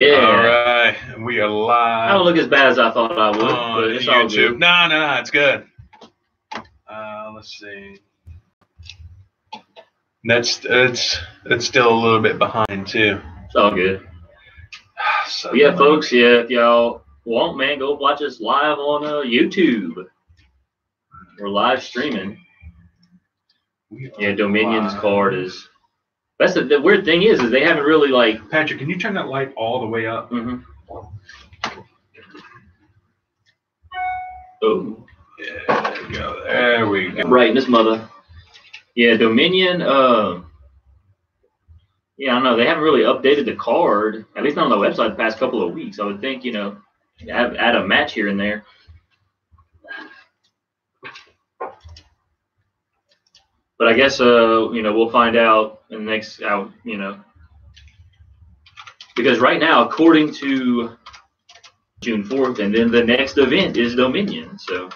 Yeah. All right. We are live. I don't look as bad as I thought I would, but it's all YouTube. good. No, it's good. Let's see. It's still a little bit behind too. It's all good. So But yeah, folks. Yeah, if y'all want, man, go watch us live on YouTube. We're live streaming. Yeah, Dominion's card is. That's the weird thing is they haven't really like. Patrick, can you turn that light all the way up? Mm-hmm. Oh. Yeah, there we go. There we go. Right, this mother. Yeah, Dominion. Yeah, I don't know. They haven't really updated the card, at least not on the website, the past couple of weeks. I would think, add a match here and there. But I guess, we'll find out in the next, because right now, according to June 4th, and then the next event is Dominion. So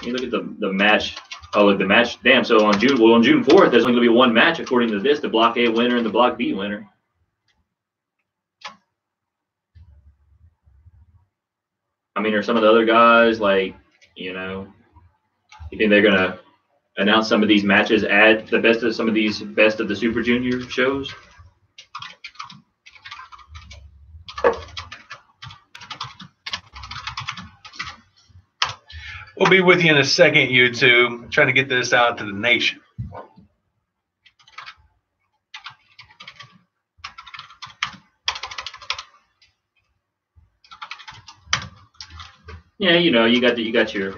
you look at the match. Oh, look, the match. Damn. So on June 4th, there's only going to be one match according to this: the Block A winner and the Block B winner. I mean, are some of the other guys like, you think they're gonna announce some of these matches, add the best of some of these best of the Super Junior shows? We'll be with you in a second, YouTube. Trying to get this out to the nation. Yeah, you got your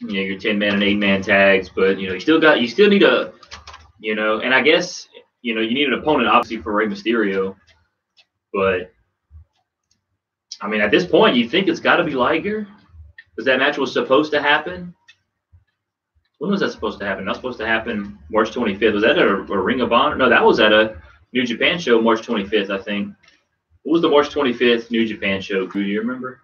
10-man and 8-man tags, but you still need a, and I guess you need an opponent obviously for Rey Mysterio, but I mean at this point you think it's got to be Liger, because that match was supposed to happen. When was that supposed to happen? Not supposed to happen March 25th. Was that a Ring of Honor? No, that was at a New Japan show March 25th, I think. What was the March 25th New Japan show? Do you remember?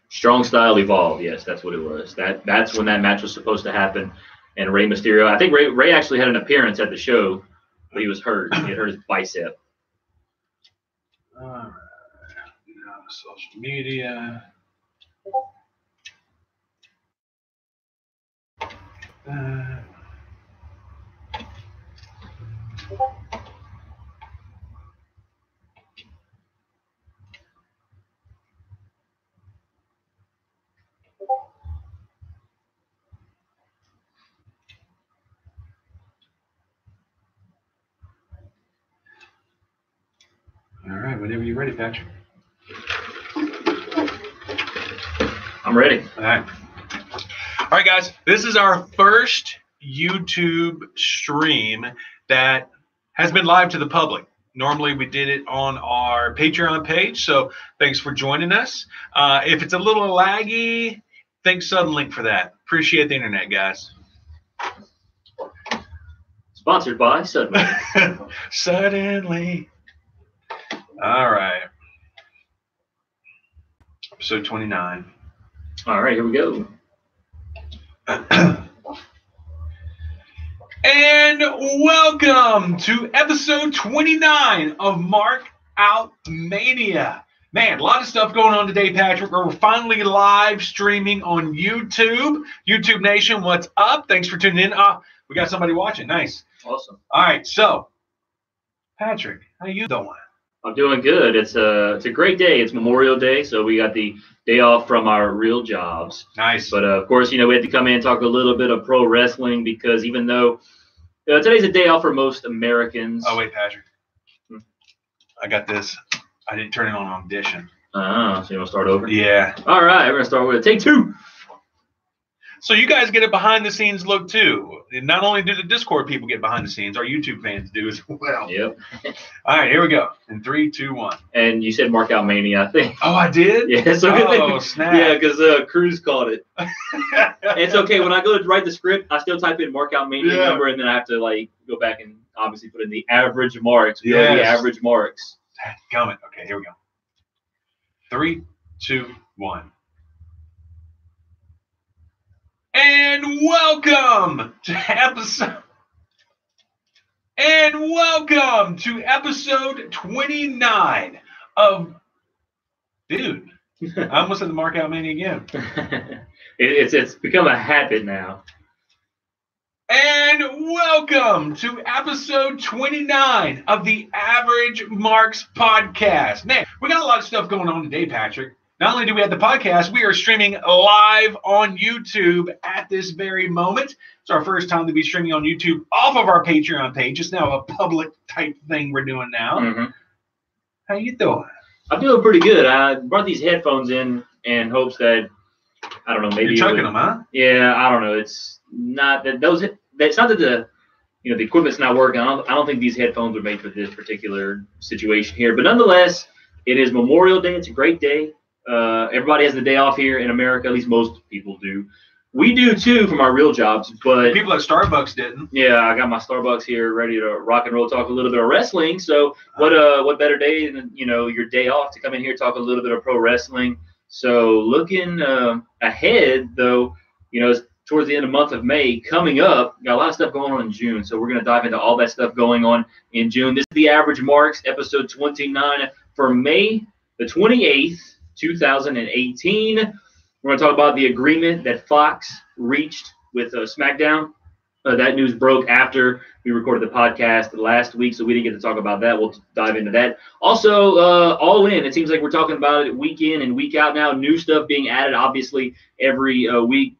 Strong Style Evolved. Yes, that's what it was. That's when that match was supposed to happen. And Rey Mysterio, I think Rey actually had an appearance at the show, but he was hurt. He had hurt his bicep. All right. Social media. All right, whenever you're ready, Patrick. I'm ready. All right. All right, guys. This is our first YouTube stream that has been live to the public. Normally, we did it on our Patreon page, so thanks for joining us. If it's a little laggy, thanks Suddenlink for that. Appreciate the internet, guys. Sponsored by Suddenlink. Suddenly. All right. Episode 29. All right, here we go. And welcome to episode 29 of Mark Out Mania. Man, a lot of stuff going on today, Patrick. We're finally live streaming on YouTube. YouTube Nation, what's up? Thanks for tuning in. We got somebody watching. Nice. Awesome. All right, so, Patrick, how you doing? I'm doing good. It's a great day. It's Memorial Day, so we got the day off from our real jobs. Nice. But of course, we had to come in and talk a little bit of pro wrestling, because even though today's a day off for most Americans. Oh wait, Patrick. I got this. I didn't turn it on audition. So you want to start over? Yeah. All right, we're gonna start with take 2. So you guys get a behind-the-scenes look, too. And not only do the Discord people get behind the scenes, our YouTube fans do as well. Yep. All right, here we go. In 3, 2, 1. And you said Mark Out Mania, I think. Oh, I did? Yeah. So oh, snap. Yeah, because Cruz called it. It's okay. When I go to write the script, I still type in Mark Out Mania number, and then I have to, go back and obviously put in the average marks. The average marks. Coming. Okay, here we go. 3, 2, 1. And welcome to episode And welcome to episode 29 of, dude, I almost said the Mark Out Mania again. It's become a habit now. And welcome to episode 29 of the Average Marks podcast. Man, we got a lot of stuff going on today, Patrick. Not only do we have the podcast, we are streaming live on YouTube at this very moment. It's our first time to be streaming on YouTube off of our Patreon page. It's now a public type thing we're doing now. Mm-hmm. How you doing? I'm doing pretty good. I brought these headphones in hopes that, I don't know, maybe you're chugging them, huh? Yeah, I don't know. It's not that it's not that the equipment's not working. I don't think these headphones are made for this particular situation here. But nonetheless, it is Memorial Day. It's a great day. Everybody has the day off here in America. At least most people do. We do too from our real jobs, but people at Starbucks didn't. Yeah, I got my Starbucks here ready to rock and roll, talk a little bit of wrestling. So what better day than your day off to come in here, talk a little bit of pro wrestling. So looking ahead though, it's towards the end of the month of May coming up. Got a lot of stuff going on in June, so we're gonna dive into all that stuff going on in June. This is the Average Marks, episode 29 for May the 28th. 2018. We're going to talk about the agreement that Fox reached with SmackDown. That news broke after we recorded the podcast last week, so we didn't get to talk about that. We'll dive into that. Also, All In. It seems like we're talking about it week in and week out now. New stuff being added, obviously, every week.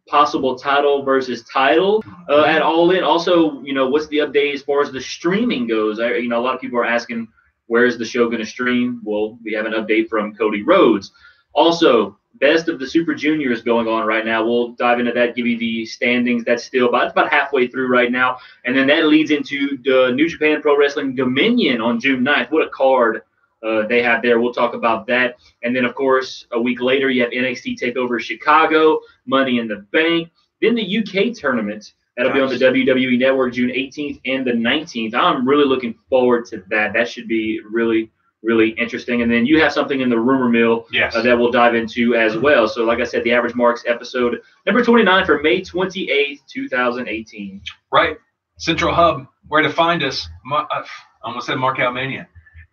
Possible title versus title at All In. Also, what's the update as far as the streaming goes? A lot of people are asking, where's the show going to stream? Well, we have an update from Cody Rhodes. Also, best of the Super Juniors going on right now. We'll dive into that, give you the standings. That's still about halfway through right now. And then that leads into the New Japan Pro Wrestling Dominion on June 9th. What a card they have there. We'll talk about that. And then, of course, a week later, you have NXT TakeOver Chicago, Money in the Bank. Then the UK tournament. That'll be on the WWE Network June 18th and the 19th. I'm really looking forward to that. That should be really, really interesting. And then you have something in the rumor mill that we'll dive into as well. So like I said, the Average Marks episode number 29 for May 28th, 2018. Right. Central Hub, where to find us. I almost said Mark Out Mania.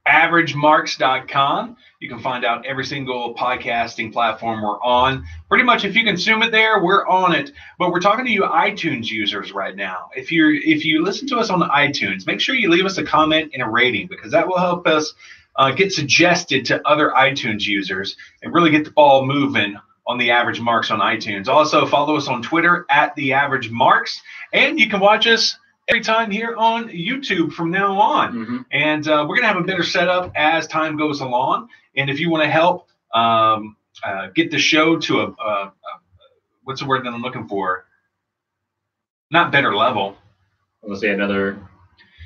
AverageMarks.com. You can find out every single podcasting platform we're on. Pretty much if you consume it there, we're on it. But we're talking to you iTunes users right now. If you listen to us on iTunes, make sure you leave us a comment and a rating, because that will help us get suggested to other iTunes users and really get the ball moving on the Average Marks on iTunes. Also, follow us on Twitter at the Average Marks, and you can watch us every time here on YouTube from now on. Mm-hmm. And we're going to have a better setup as time goes along. And if you want to help get the show to a what's the word that I'm looking for? Not better level. I'm going to say another.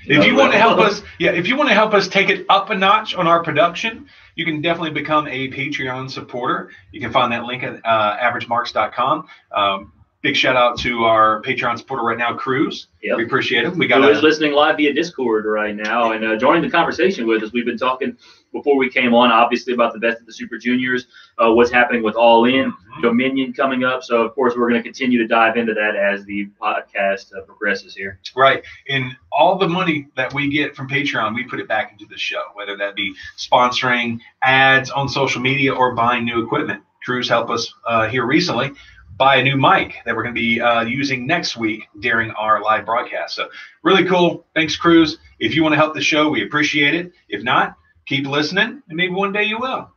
If you want to help us, if you want to help us take it up a notch on our production, you can definitely become a Patreon supporter. You can find that link at AverageMarks.com. Big shout out to our Patreon supporter right now, Cruz. Yep. We appreciate him. We got who is listening live via Discord right now and joining the conversation with us. We've been talking before we came on, obviously, about the best of the Super Juniors, what's happening with All In, Dominion coming up. So, of course, we're going to continue to dive into that as the podcast progresses here. Right. And all the money that we get from Patreon, we put it back into the show, whether that be sponsoring ads on social media or buying new equipment. Cruz helped us here recently buy a new mic that we're going to be using next week during our live broadcast. So really cool. Thanks, Cruz. If you want to help the show, we appreciate it. If not, keep listening, and maybe one day you will.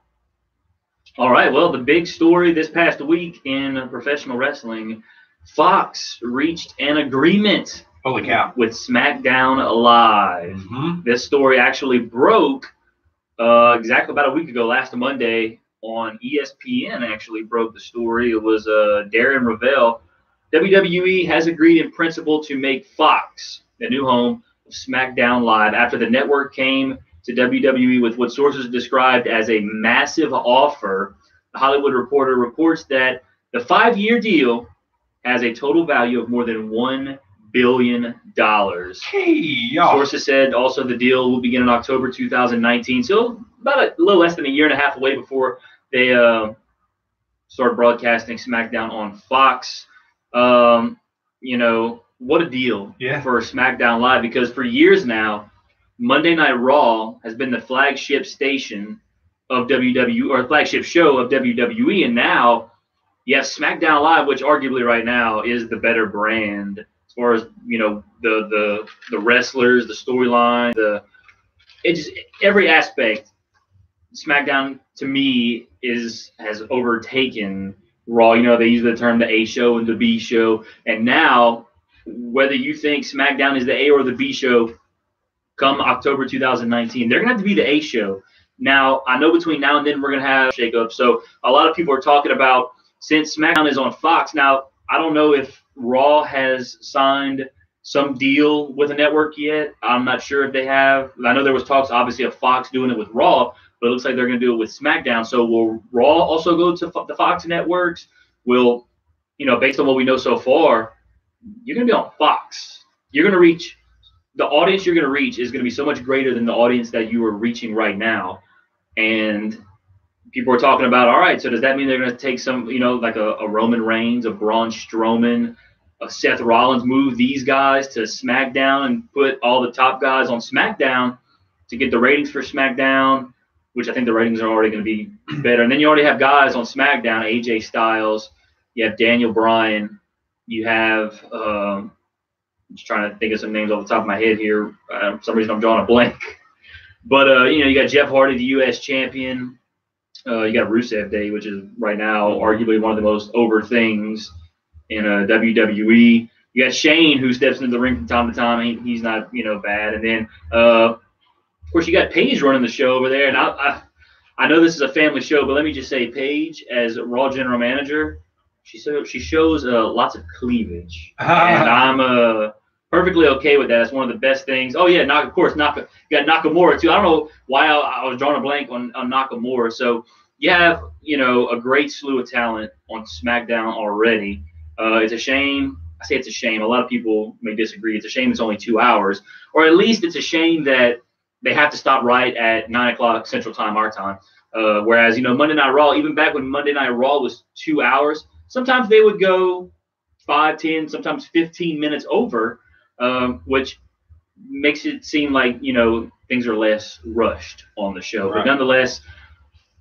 All right. Well, the big story this past week in professional wrestling, Fox reached an agreement. Holy cow. With SmackDown Live. Mm-hmm. This story actually broke exactly about a week ago, last Monday, on ESPN. Actually broke the story. It was Darren Ravel. WWE has agreed in principle to make Fox the new home of SmackDown Live after the network came to WWE with what sources described as a massive offer. The Hollywood Reporter reports that the 5-year deal has a total value of more than $1 billion. Hey, sources said also the deal will begin in October 2019. So about a little less than a year and a half away before they started broadcasting SmackDown on Fox. what a deal for SmackDown Live, because for years now, Monday Night Raw has been the flagship station of WWE, or flagship show of WWE, and now you have SmackDown Live, which arguably right now is the better brand as far as, you know, the wrestlers, the storyline, every aspect. SmackDown to me has overtaken Raw. You know, they use the term the A show and the B show, and now whether you think SmackDown is the A or the B show, come October 2019, they're gonna have to be the A show. Now, I know between now and then we're gonna have shakeup. So a lot of people are talking about, since SmackDown is on Fox now, I don't know if Raw has signed some deal with a network yet. I'm not sure if they have. I know there was talks, obviously, of Fox doing it with Raw, but it looks like they're going to do it with SmackDown. So will Raw also go to the Fox networks? Will, you know, based on what we know so far, you're going to be on Fox. You're going to reach – the audience you're going to reach is going to be so much greater than the audience that you are reaching right now. And people are talking about, all right, so does that mean they're going to take some, you know, like a Roman Reigns, a Braun Strowman, a Seth Rollins, move these guys to SmackDown and put all the top guys on SmackDown to get the ratings for SmackDown, which I think the ratings are already going to be better. And then you already have guys on SmackDown, AJ Styles, you have Daniel Bryan, you have I'm just trying to think of some names off the top of my head here. For some reason I'm drawing a blank. But, you know, you got Jeff Hardy, the U.S. champion. You got Rusev Day, which is right now arguably one of the most over things in WWE. You got Shane, who steps into the ring from time to time. He's not, you know, bad. And then, of course, you got Paige running the show over there. And I know this is a family show, but let me just say, Paige, as Raw general manager, she shows lots of cleavage, and I'm perfectly okay with that. It's one of the best things. Oh yeah, of course, you got Nakamura too. I don't know why I was drawing a blank on Nakamura. So you have, you know, a great slew of talent on SmackDown already. It's a shame. I say it's a shame. A lot of people may disagree. It's a shame it's only 2 hours, or at least it's a shame that they have to stop right at 9 o'clock Central Time, our time. Whereas, you know, Monday Night Raw, even back when Monday Night Raw was 2 hours, sometimes they would go 5, 10, sometimes 15 minutes over, which makes it seem like, you know, things are less rushed on the show. Right. But nonetheless,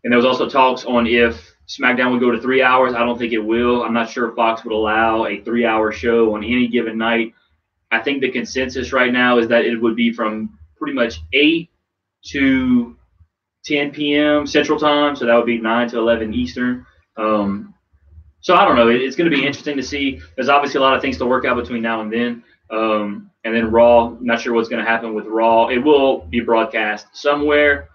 and there was also talks on if SmackDown would go to 3 hours. I don't think it will. I'm not sure if Fox would allow a 3-hour show on any given night. I think the consensus right now is that it would be from pretty much 8 to 10 p.m. Central Time. So that would be 9 to 11 Eastern. So I don't know. It's going to be interesting to see. There's obviously a lot of things to work out between now and then. And then Raw, not sure what's going to happen with Raw. It will be broadcast somewhere.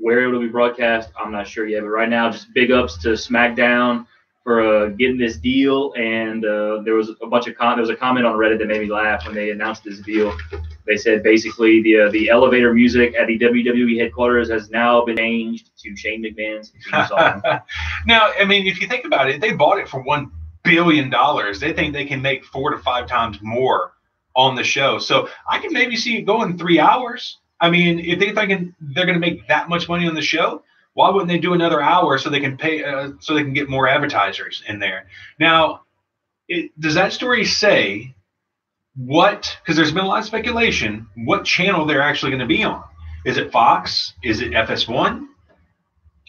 Where it will be broadcast, I'm not sure yet. But right now, just big ups to SmackDown for getting this deal. And there was a bunch of there was a comment on Reddit that made me laugh when they announced this deal. They said basically the elevator music at the WWE headquarters has now been changed to Shane McMahon's theme song. Now, I mean, if you think about it, they bought it for $1 billion. They think they can make 4 to 5 times more on the show. So I can maybe see it going 3 hours. I mean, if they're going to make that much money on the show, why wouldn't they do another hour so they can pay, so they can get more advertisers in there? Now, does that story say what? Because there's been a lot of speculation. What channel they're actually going to be on? Is it Fox? Is it FS1?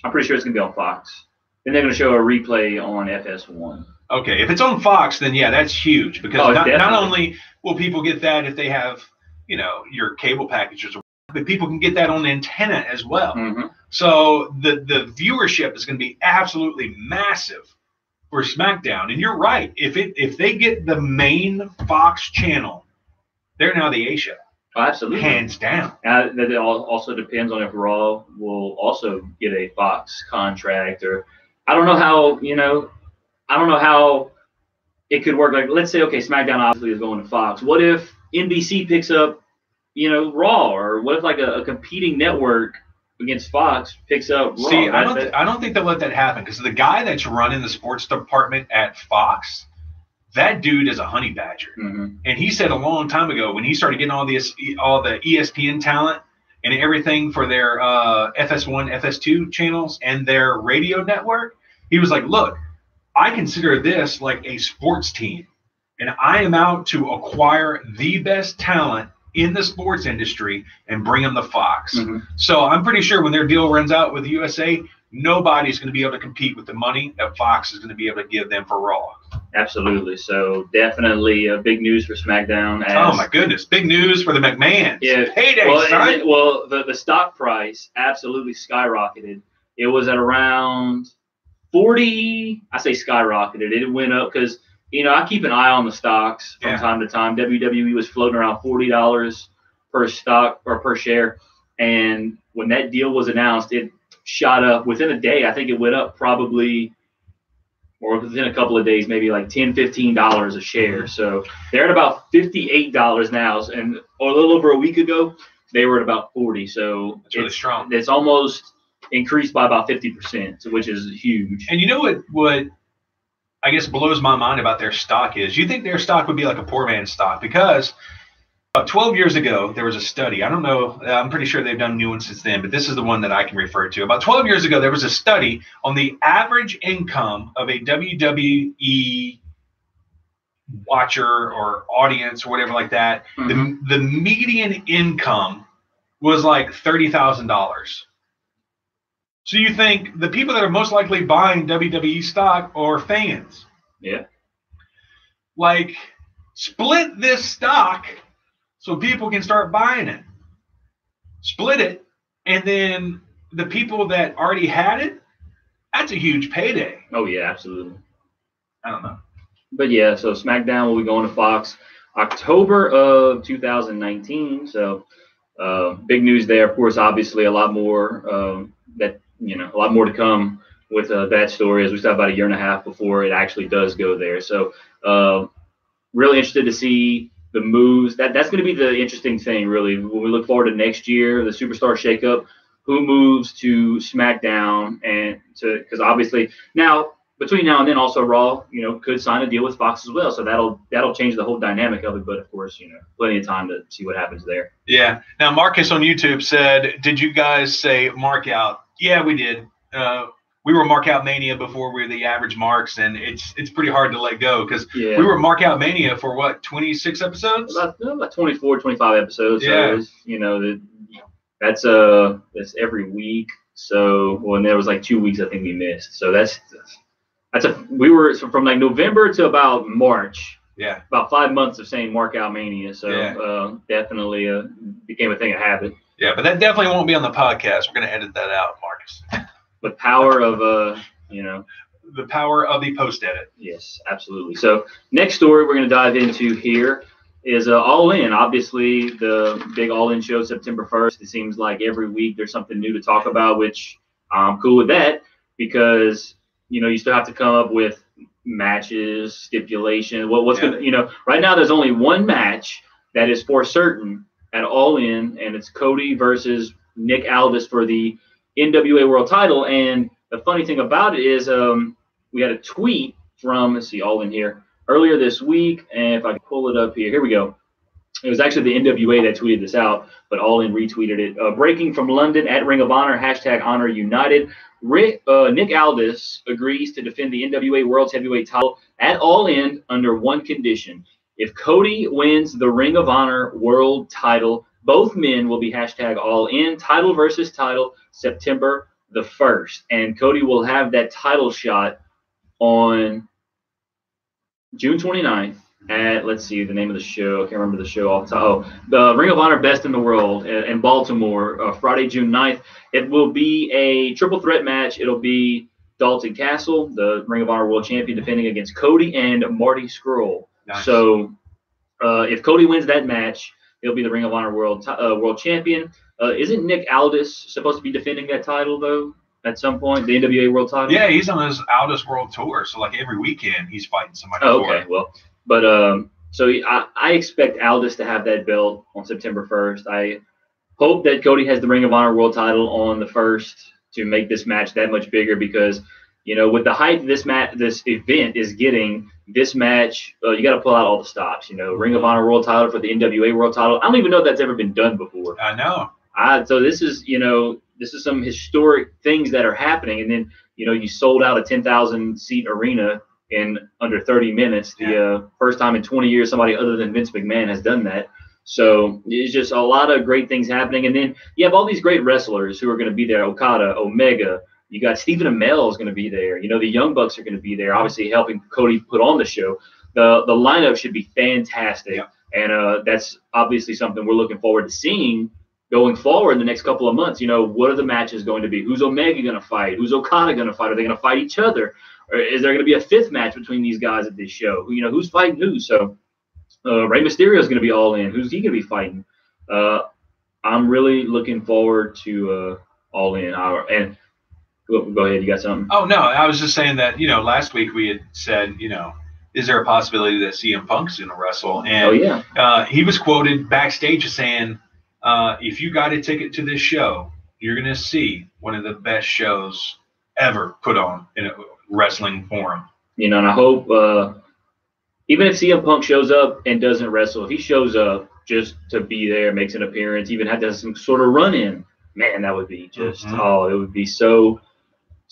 I'm pretty sure it's going to be on Fox. Then they're going to show a replay on FS1. Okay, if it's on Fox, then yeah, that's huge because not only will people get that if they have, you know, your cable packages, but people can get that on the antenna as well. Mm-hmm. So the viewership is going to be absolutely massive for SmackDown. And you're right. If they get the main Fox channel, they're now the A show. Oh, absolutely. Hands down. That also depends on if Raw will also get a Fox contract, or I don't know how it could work. Like, let's say, okay, SmackDown obviously is going to Fox. What if NBC picks up, you know, Raw, or what if like a competing network against Fox picks up Raw? See, I don't think they'll let that happen because the guy that's running the sports department at Fox, that dude is a honey badger. Mm-hmm. And he said a long time ago when he started getting all the ESPN talent and everything for their FS1, FS2 channels and their radio network, he was like, look, I consider this like a sports team. and I am out to acquire the best talent in the sports industry and bring them to Fox. So I'm pretty sure when their deal runs out with USA, nobody's going to be able to compete with the money that Fox is going to be able to give them for Raw. Absolutely. So definitely big news for SmackDown. Oh my goodness, big news for the McMahons. Yeah, payday. The stock price absolutely skyrocketed. It was at around 40. I say skyrocketed. It went up because I keep an eye on the stocks from time to time. WWE was floating around $40 per stock or per share, and when that deal was announced, it shot up within a day. I think it went up probably, or within a couple of days, maybe like $10, $15 a share. So they're at about $58 now, and a little over a week ago, they were at about 40. So it's really strong. It's almost increased by about 50%, which is huge. And you know what I guess blows my mind about their stock is, you think their stock would be like a poor man's stock, because about 12 years ago, there was a study. I don't know. I'm pretty sure they've done new ones since then, but this is the one that I can refer to. About 12 years ago, there was a study on the average income of a WWE watcher or audience or whatever like that. The median income was like $30,000. So you think the people that are most likely buying WWE stock are fans. Yeah. Like, split this stock so people can start buying it. Split it, and then the people that already had it, that's a huge payday. Oh, yeah, absolutely. I don't know. But, yeah, so SmackDown will be going to Fox October of 2019. So, big news there. Of course, obviously a lot more a lot more to come with that story, as we said, about a year and a half before it actually does go there. So, really interested to see the moves. That's going to be the interesting thing, really, when we look forward to next year, the Superstar shakeup. Who moves to SmackDown, and because obviously between now and then, also Raw, could sign a deal with Fox as well. So that'll change the whole dynamic of it. But of course, plenty of time to see what happens there. Yeah. Now Marcus on YouTube said, "Did you guys say mark out?" Yeah, we did. We were Mark Out Mania before we were the Average Marks, and it's pretty hard to let go because we were Mark Out Mania for what, 26 episodes? About 24, 25 episodes. Yeah. So that's every week. So and there was like 2 weeks I think we missed. So we were from like November to about March. Yeah. About 5 months of saying Mark Out Mania. So definitely became a thing of habit. Yeah, but that definitely won't be on the podcast. We're going to edit that out, Marcus. The power of the power of the post edit. Yes, absolutely. So next story we're going to dive into here is All In. Obviously, the big All In show September 1st. It seems like every week there's something new to talk about, which I'm cool with that, because you still have to come up with matches, stipulation. What's going to right now there's only one match that is for certain at All In, and it's Cody versus Nick Aldis for the NWA World Title. And the funny thing about it is we had a tweet from, let's see, All In here, earlier this week, and if I can pull it up here we go. It was actually the NWA that tweeted this out, but All In retweeted it. Breaking from London at Ring of Honor, #Honor United. Nick Aldis agrees to defend the NWA World Heavyweight title at All In under one condition. If Cody wins the Ring of Honor World title, both men will be #All In, title versus title, September the 1st. And Cody will have that title shot on June 29th at, let's see, the name of the show. I can't remember the show off the top. Oh, the Ring of Honor Best in the World in Baltimore, Friday, June 9th. It will be a triple threat match. It'll be Dalton Castle, the Ring of Honor World Champion, defending against Cody and Marty Scurll. Nice. So if Cody wins that match, he'll be the Ring of Honor World Champion. Isn't Nick Aldis supposed to be defending that title, though, at some point, the NWA World title? Yeah, he's on his Aldis World Tour. So, like, every weekend he's fighting somebody. Oh, okay, well, but so I expect Aldis to have that belt on September 1st. I hope that Cody has the Ring of Honor World title on the 1st to make this match that much bigger, because with the hype this event is getting, this match, you got to pull out all the stops. Ring of Honor World title for the NWA World title. I don't even know if that's ever been done before. I know. So this is some historic things that are happening, and then you sold out a 10,000 seat arena in under 30 minutes. The first time in 20 years somebody other than Vince McMahon has done that. So it's just a lot of great things happening. And then you have all these great wrestlers who are going to be there. Okada, Omega. You got Stephen Amell is going to be there. You know, the Young Bucks are going to be there, obviously helping Cody put on the show. The lineup should be fantastic. Yeah. And that's obviously something we're looking forward to seeing going forward in the next couple of months. You know, what are the matches going to be? Who's Omega going to fight? Who's Okada going to fight? Are they going to fight each other? Or is there going to be a fifth match between these guys at this show? You know, who's fighting who? So Rey Mysterio is going to be all in. Who's he going to be fighting? I'm really looking forward to All In. And go ahead. You got something? Oh, no. I was just saying that, you know, last week we had said, you know, is there a possibility that CM Punk's going to wrestle? And he was quoted backstage as saying, if you got a ticket to this show, you're going to see one of the best shows ever put on in a wrestling forum. You know, and I hope even if CM Punk shows up and doesn't wrestle, if he shows up just to be there, makes an appearance, even had to have some sort of run-in, man, that would be just, it would be so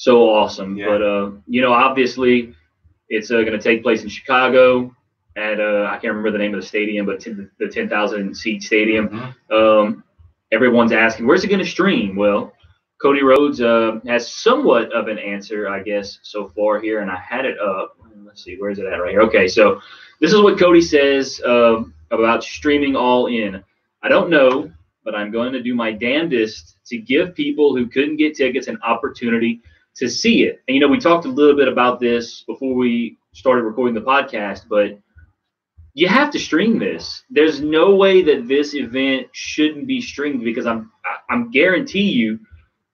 awesome. Yeah. But, you know, obviously it's going to take place in Chicago at, I can't remember the name of the stadium, but the 10,000-seat stadium. Everyone's asking, where's it going to stream? Well, Cody Rhodes has somewhat of an answer, I guess, so far here, and I had it up. Let's see, where's it at right here? Okay, so this is what Cody says about streaming All In. I don't know, but I'm going to do my damnedest to give people who couldn't get tickets an opportunity to see it. And, you know, we talked a little bit about this before we started recording the podcast, but you have to stream this. There's no way that this event shouldn't be streamed, because I'm guarantee you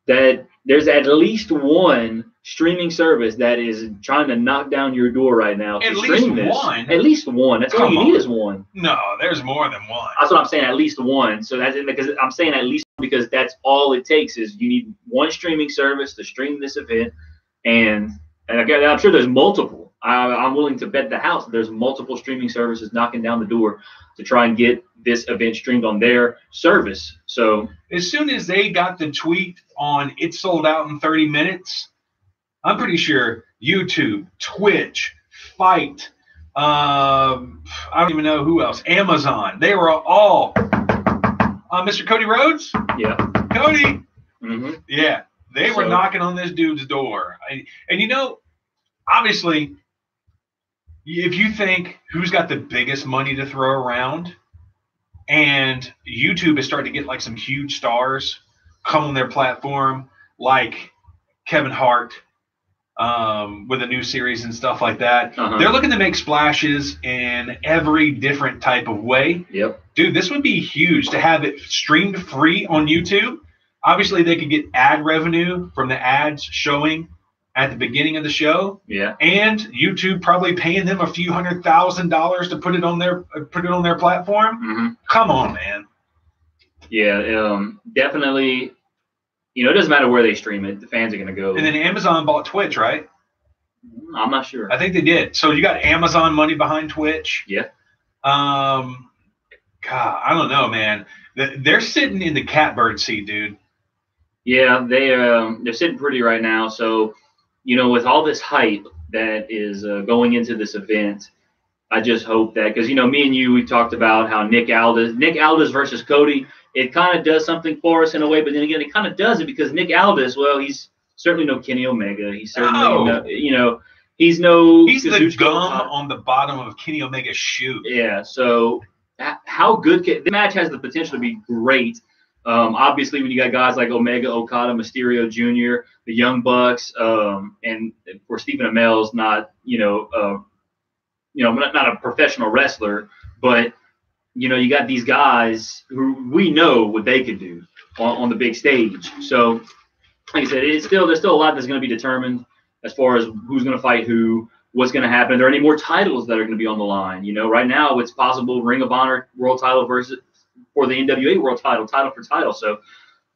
that there's at least one streaming service that is trying to knock down your door right now to stream this. At least one. That's all you need is one. No, there's more than one. That's what I'm saying. At least one. So that's because I'm saying at least, because that's all it takes is you need one streaming service to stream this event, and again, I'm sure there's multiple. I'm willing to bet the house that there's multiple streaming services knocking down the door to try and get this event streamed on their service. So as soon as they got the tweet on it sold out in 30 minutes, I'm pretty sure YouTube, Twitch, Fight, I don't even know who else, Amazon, they were all Mr. Cody Rhodes? Yeah. Cody? Yeah. They were knocking on this dude's door. And, you know, obviously, if you think who's got the biggest money to throw around, and YouTube is starting to get like some huge stars come on their platform, like Kevin Hart with a new series and stuff like that. They're looking to make splashes in every different type of way. Yep. Dude, this would be huge to have it streamed free on YouTube. Obviously, they could get ad revenue from the ads showing at the beginning of the show. Yeah. And YouTube probably paying them a few $100,000 to put it on their platform. Come on, man. Yeah, definitely. You know, it doesn't matter where they stream it. The fans are going to go. And then Amazon bought Twitch, right? I'm not sure. I think they did. So you got Amazon money behind Twitch. Yeah. God, I don't know, man. They're sitting in the catbird seat, dude. Yeah, they're sitting pretty right now. So, you know, with all this hype that is going into this event, I just hope that, because, you know, me and you, we talked about how Nick Aldis versus Cody, it kind of does something for us in a way, but then again, it kind of doesn't, because Nick Aldis, well, he's certainly no Kenny Omega. He's certainly, he's the gum on the bottom of Kenny Omega's shoe. Yeah, so how good the match has the potential to be great. Obviously, when you got guys like Omega, Okada, Mysterio Jr., the Young Bucks, and for Stephen Amell's not a professional wrestler, but you know, you got these guys who we know what they could do on the big stage. So, like I said, there's still a lot that's going to be determined as far as who's going to fight who, what's going to happen. Are there any more titles that are going to be on the line? You know, right now it's possible Ring of Honor world title for the NWA world title for title. So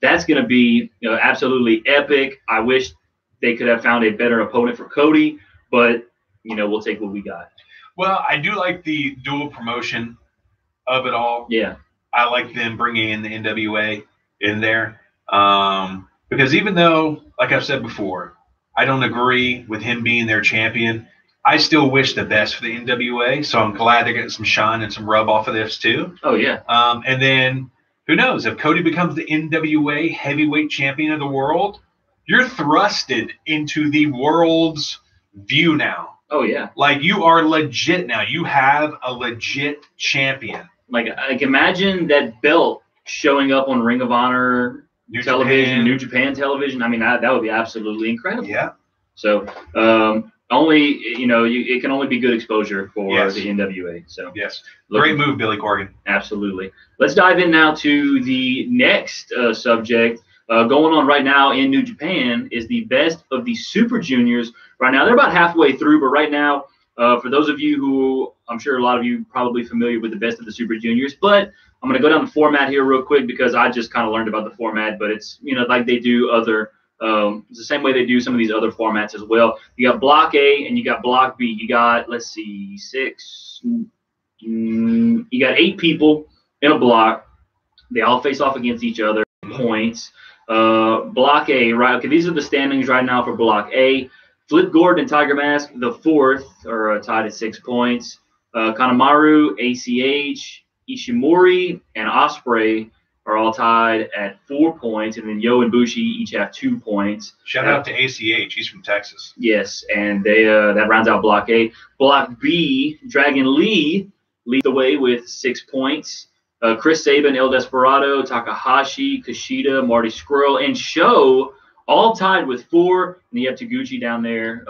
that's going to be, you know, absolutely epic. I wish they could have found a better opponent for Cody, but you know, we'll take what we got. Well, I do like the dual promotion of it all. Yeah. I like them bringing in the NWA in there. Because even though, like I've said before, I don't agree with him being their champion, I still wish the best for the NWA, so I'm glad they're getting some shine and some rub off of this too. Oh yeah. And then who knows if Cody becomes the NWA heavyweight champion of the world, you're thrusted into the world's view now. Oh yeah. Like you are legit now. You have a legit champion. Like imagine that belt showing up on Ring of Honor television, New Japan television. I mean, that would be absolutely incredible. Yeah. So only it can only be good exposure for the NWA. So yes, great move, Billy Corgan. Absolutely. Let's dive in now to the next subject. Going on right now in New Japan is the best of the Super Juniors. Right now, they're about halfway through, but right now, for those of you who, I'm sure a lot of you probably familiar with the best of the Super Juniors, but I'm going to go down the format here real quick because I just kind of learned about the format, but it's, like they do other, it's the same way they do some of these other formats as well. You got Block A and you got Block B. You got, let's see, you got 8 people in a block. They all face off against each other, points. Block A, right? Okay, these are the standings right now for Block A. Flip Gordon and Tiger Mask, the 4th, are tied at 6 points. Kanemaru, ACH, Ishimori, and Ospreay are all tied at 4 points, and then Yo and Bushi each have 2 points. Shout out to ACH. He's from Texas. Yes, and they that rounds out Block A. Block B, Dragon Lee leads the way with 6 points. Chris Sabin, El Desperado, Takahashi, Kushida, Marty Scurll, and Sho all tied with 4, and you have Taguchi down there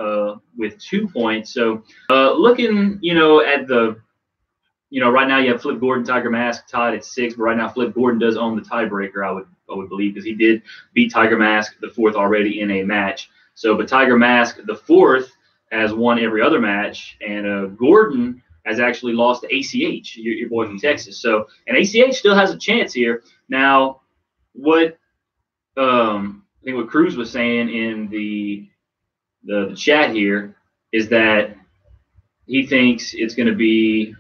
with 2 points. So looking, at the, right now you have Flip Gordon, Tiger Mask tied at 6, but right now Flip Gordon does own the tiebreaker, I would believe, because he did beat Tiger Mask, the 4th, already in a match. So, but Tiger Mask, the 4th, has won every other match, and Gordon has actually lost to ACH, your boy from Texas. So, and ACH still has a chance here. Now, what I think what Cruz was saying in the chat here is that he thinks it's going to be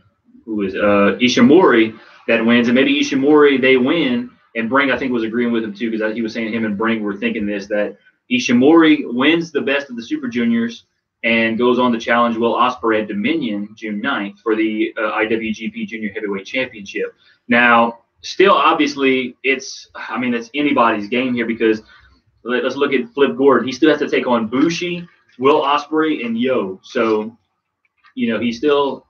Ishimori that wins, and maybe Ishimori they win, and Brink I think was agreeing with him too because he was saying him and Brink were thinking this, that Ishimori wins the best of the Super Juniors and goes on to challenge Will Ospreay at Dominion June 9th for the IWGP Junior Heavyweight Championship. Now, still, obviously, it's anybody's game here because let's look at Flip Gordon. He still has to take on Bushi, Will Ospreay, and Yo. So, he still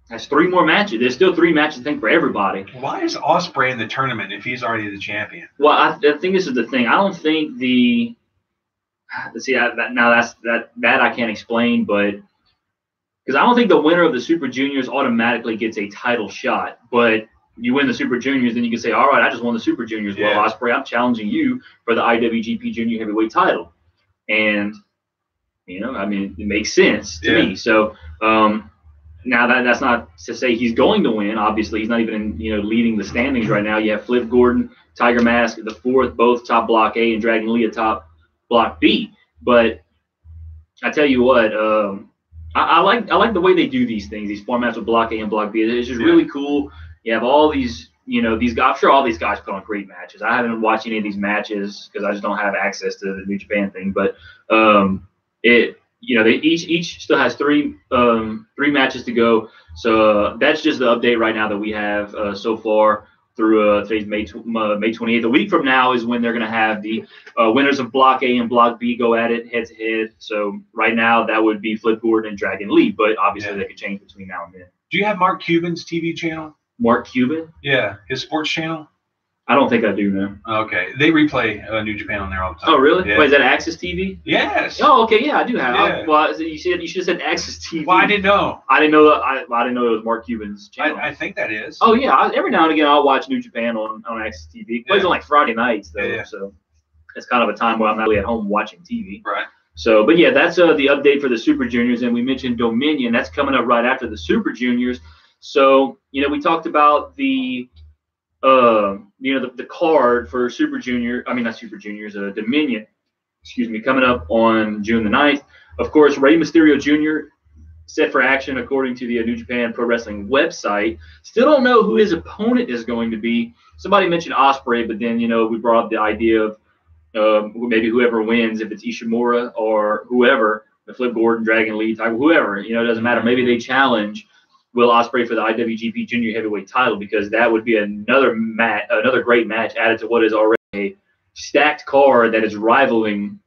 has 3 more matches. There's still 3 matches, I think, for everybody. Why is Ospreay in the tournament if he's already the champion? Well, I think this is the thing. I don't think that I can't explain, but because I don't think the winner of the Super Juniors automatically gets a title shot, but you win the Super Juniors, then you can say, all right, I just won the Super Juniors. Yeah. Well, Ospreay, I'm challenging you for the IWGP Junior Heavyweight title. And, it makes sense to me. So now that's not to say he's going to win. Obviously, he's not even leading the standings right now. You have Flip Gordon, Tiger Mask, the 4th, both top Block A, and Dragon Lee atop Block B. But I tell you what, I like the way they do these things, these formats with Block A and Block B. It's just really cool. You have all these, these guys. I'm sure all these guys put on great matches. I haven't watched any of these matches because I just don't have access to the New Japan thing. But they each still has 3 matches to go. So that's just the update right now that we have so far through today's May 28th. A week from now is when they're going to have the winners of Block A and Block B go at it head to head. So right now that would be Flip Gordon and Dragon Lee, but obviously they could change between now and then. Do you have Mark Cuban's TV channel? Mark Cuban? Yeah, his sports channel. I don't think I do now. Okay, they replay New Japan on there all the time. Oh, really? Yeah. Wait, is that Access TV? Yes. Oh, okay, yeah, I do have. Yeah. Well, you should have said Access TV. Well, I didn't know. I didn't know that. I didn't know it was Mark Cuban's channel. I think that is. Oh yeah, every now and again I'll watch New Japan on Access TV. It plays on like Friday nights though, so it's kind of a time where I'm not really at home watching TV. Right. So, but yeah, that's the update for the Super Juniors, and we mentioned Dominion. That's coming up right after the Super Juniors. So, we talked about the card for Super Junior. I mean, not Super Juniors, Dominion. Coming up on June the 9th. Of course, Rey Mysterio Jr. set for action according to the New Japan Pro Wrestling website. Still don't know who his opponent is going to be. Somebody mentioned Ospreay, but then we brought up the idea of maybe whoever wins, if it's Ishimura or whoever, the Flip Gordon, Dragon Lee, Tiger, whoever, it doesn't matter. Maybe they challenge Will Ospreay for the IWGP Junior Heavyweight title, because that would be another great match added to what is already a stacked card that is rivaling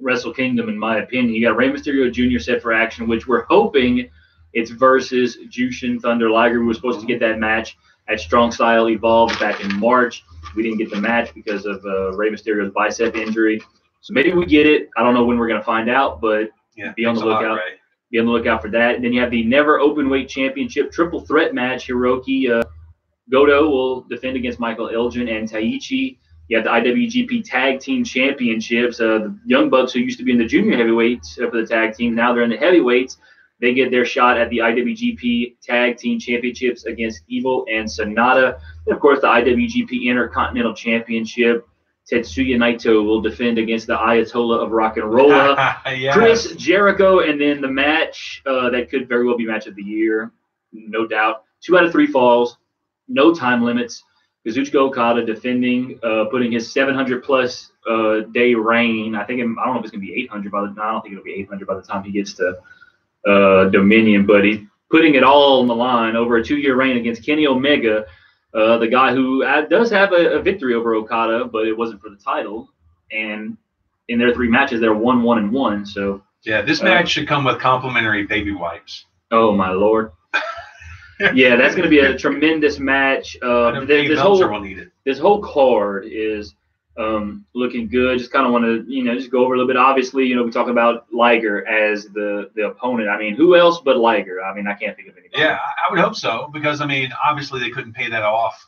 Wrestle Kingdom, in my opinion. You got Rey Mysterio Jr. set for action, which we're hoping it's versus Jushin Thunder Liger. We were supposed to get that match at Strong Style Evolved back in March. We didn't get the match because of Rey Mysterio's bicep injury. So maybe we get it. I don't know when we're going to find out, but be on the lookout. Be on the lookout for that. And then you have the Never Openweight Championship triple threat match. Hiroki Goto will defend against Michael Elgin and Taichi. You have the IWGP Tag Team Championships. The Young Bucks, who used to be in the junior heavyweights for the tag team, now they're in the heavyweights. They get their shot at the IWGP Tag Team Championships against Evil and Sonata. And, of course, the IWGP Intercontinental Championship. Tetsuya Naito will defend against the Ayatollah of Rock and Roll, yes. Chris Jericho, and then the match that could very well be match of the year, no doubt. 2 out of 3 falls, no time limits. Kazuchika Okada defending, putting his 700-plus day reign. I don't know if it's going to be 800 by the time. I don't think it'll be 800 by the time he gets to Dominion, but he's putting it all on the line over a 2-year reign against Kenny Omega, the guy who does have a victory over Okada, but it wasn't for the title. And in their 3 matches, they're 1-1-1. So yeah, this match should come with complimentary baby wipes. Oh my Lord. Yeah, that's going to be a tremendous match. This whole card is looking good. Just kind of want to, just go over a little bit. Obviously, we talk about Liger as the opponent. I mean, who else but Liger? I mean, I can't think of anybody. Yeah, I would hope so, because, obviously they couldn't pay that off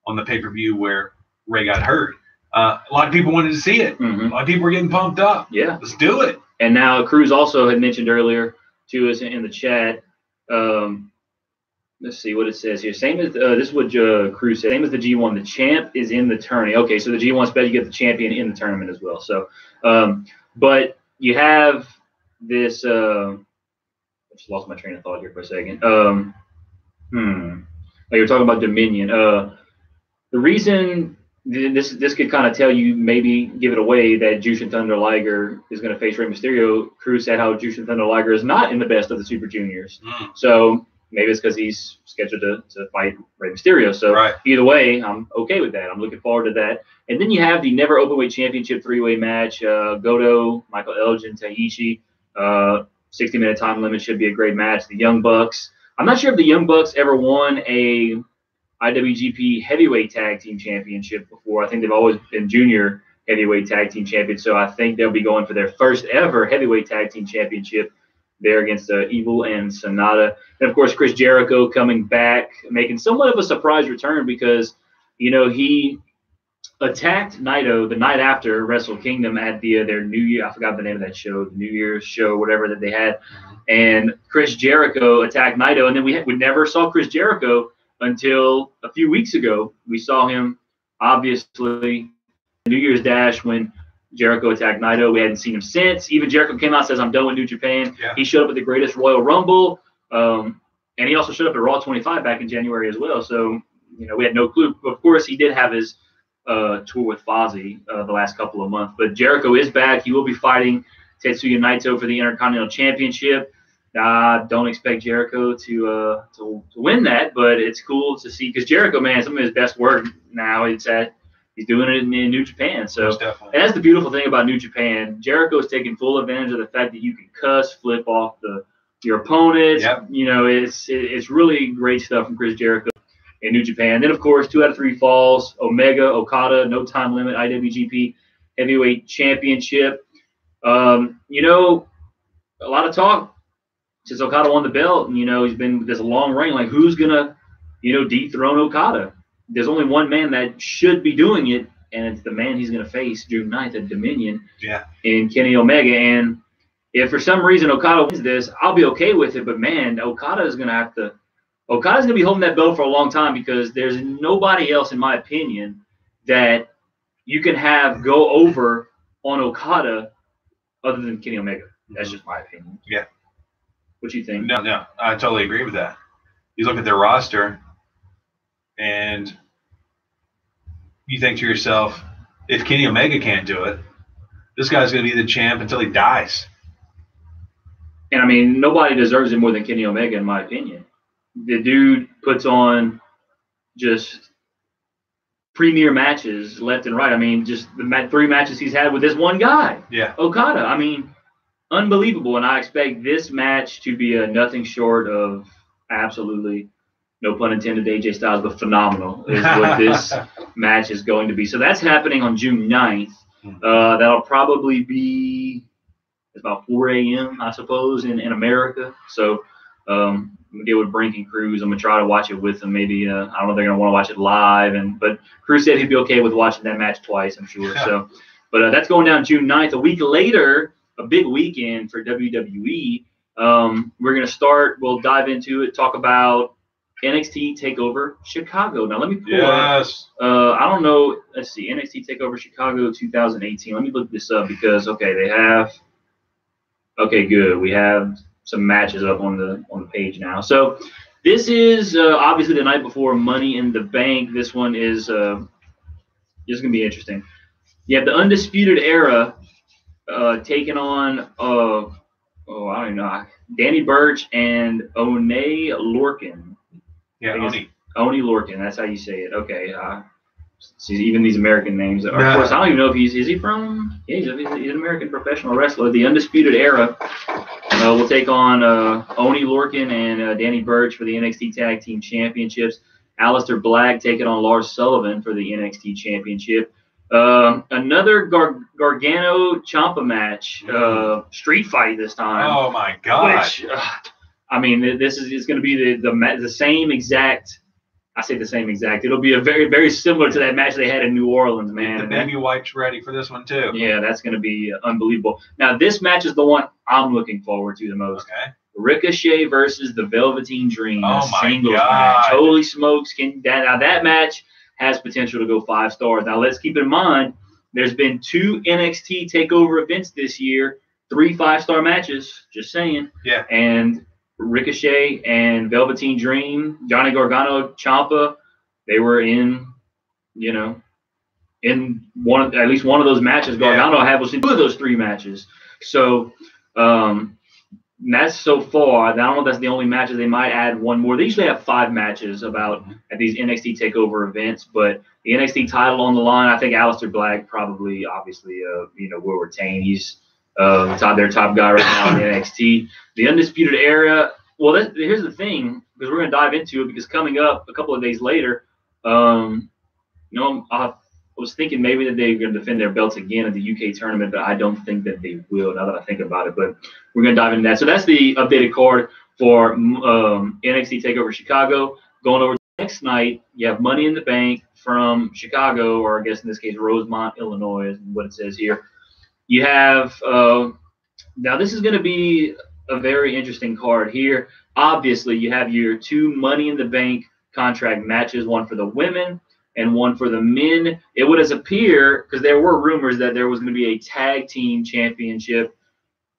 on the pay-per-view where Ray got hurt. A lot of people wanted to see it. Mm-hmm. A lot of people were getting pumped up. Yeah. Let's do it. And now Cruz also had mentioned earlier to us in the chat, let's see what it says here. Same as this is what Cruz said. Same as the G1. The champ is in the tourney. Okay, so the G1 special, you get the champion in the tournament as well. So, but you have this. I just lost my train of thought here for a second. Oh, you're talking about Dominion. The reason this could kind of tell you, maybe give it away, that Jushin Thunder Liger is going to face Rey Mysterio. Cruz said how Jushin Thunder Liger is not in the best of the Super Juniors. So maybe it's because he's scheduled to fight Rey Mysterio. So Either way, I'm okay with that. I'm looking forward to that. And then you have the Never Openweight Championship 3-way match. Goto, Michael Elgin, Taichi. 60-minute time limit should be a great match. The Young Bucks. I'm not sure if the Young Bucks ever won a IWGP Heavyweight Tag Team Championship before. I think they've always been Junior Heavyweight Tag Team Champions. So I think they'll be going for their first ever Heavyweight Tag Team Championship there against Evil and Sonata. And, of course, Chris Jericho coming back, making somewhat of a surprise return because, he attacked Naito the night after Wrestle Kingdom at their New Year. I forgot the name of that show, the New Year's show, whatever that they had. And Chris Jericho attacked Naito. And then we never saw Chris Jericho until a few weeks ago. We saw him, obviously, New Year's Dash when Jericho attacked Naito. We hadn't seen him since. Even Jericho came out and says, "I'm done with New Japan." Yeah. He showed up at the Greatest Royal Rumble. And he also showed up at Raw 25 back in January as well. So, we had no clue. Of course, he did have his tour with Fozzy the last couple of months. But Jericho is back. He will be fighting Tetsuya Naito for the Intercontinental Championship. Don't expect Jericho to win that, but it's cool to see, because Jericho, man, some of his best work now he's doing it in New Japan. So and that's the beautiful thing about New Japan. Jericho's taking full advantage of the fact that you can cuss, flip off your opponents. Yep. It's really great stuff from Chris Jericho in New Japan. Then, of course, 2 out of 3 falls. Omega, Okada, no time limit, IWGP Heavyweight Championship. A lot of talk since Okada won the belt, and, he's been this long reign. Like, who's going to, dethrone Okada? There's only one man that should be doing it, and it's the man he's going to face June 9th at Dominion in Kenny Omega. And if for some reason Okada wins this, I'll be okay with it. But, man, Okada's going to be holding that belt for a long time, because there's nobody else, in my opinion, that you can have go over on Okada other than Kenny Omega. That's just my opinion. Yeah. What do you think? No, I totally agree with that. You look at their roster, and you think to yourself, if Kenny Omega can't do it, this guy's going to be the champ until he dies. And I mean, nobody deserves it more than Kenny Omega, in my opinion. The dude puts on just premier matches left and right. I mean, just the 3 matches he's had with this one guy, Okada. I mean, unbelievable. And I expect this match to be a nothing short of absolutely, no pun intended, AJ Styles, but phenomenal is what this match is going to be. So that's happening on June 9th. That'll probably be about 4 a.m., I suppose, in America. So I'm going to get with Brink and Cruz. I'm going to try to watch it with them. Maybe, I don't know if they're going to want to watch it live. But Cruz said he'd be okay with watching that match twice, I'm sure. So, but that's going down June 9th. A week later, a big weekend for WWE. We're going to start. We'll dive into it, talk about NXT TakeOver Chicago. Now, let me pull up. I don't know. Let's see. NXT TakeOver Chicago 2018. Let me look this up because, okay, they have – okay, good. We have some matches up on the page now. So this is obviously the night before Money in the Bank. This one is going to be interesting. You have the Undisputed Era taking on, I don't know, Danny Burch and One Lorcan. Yeah, Oni Lorcan. That's how you say it. Okay. See, even these American names. Of course, I don't even know if is he from? Yeah, he's an American professional wrestler. The Undisputed Era will take on Oni Lorcan and Danny Burch for the NXT Tag Team Championships. Aleister Black taking on Lars Sullivan for the NXT Championship. Another Gargano Ciampa match, street fight this time. Oh my God! Which, I mean, this is going to be the same exact. I say the same exact. It'll be a very, very similar to that match they had in New Orleans, man. The baby wipes ready for this one too. Yeah, that's going to be unbelievable. Now, this match is the one I'm looking forward to the most. Okay. Ricochet versus the Velveteen Dream. Oh my singles God! Match. Holy smokes! Now that match has potential to go 5 stars. Now let's keep in mind there's been 2 NXT TakeOver events this year, 3 5-star matches. Just saying. Yeah. And Ricochet and Velveteen Dream, Johnny Gargano, Ciampa, they were in at least one of those matches. Gargano was in 2 of those 3 matches. So that's so far. I don't know if that's the only matches. They might add one more. They usually have 5 matches at these NXT TakeOver events, but the NXT title on the line, I think Aleister Black probably, obviously, will retain. He's their top guy right now in NXT. The Undisputed Era. Well, here's the thing, because we're going to dive into it. Because coming up a couple of days later, I was thinking maybe that they're going to defend their belts again at the UK tournament, but I don't think that they will. Now that I think about it, but we're going to dive into that. So that's the updated card for NXT TakeOver Chicago. Going over to the next night, you have Money in the Bank from Chicago, or I guess in this case Rosemont, Illinois, is what it says here. You have now this is going to be a very interesting card here. Obviously, you have your 2 Money in the Bank contract matches, one for the women and one for the men. It would appear, because there were rumors that there was going to be a tag team championship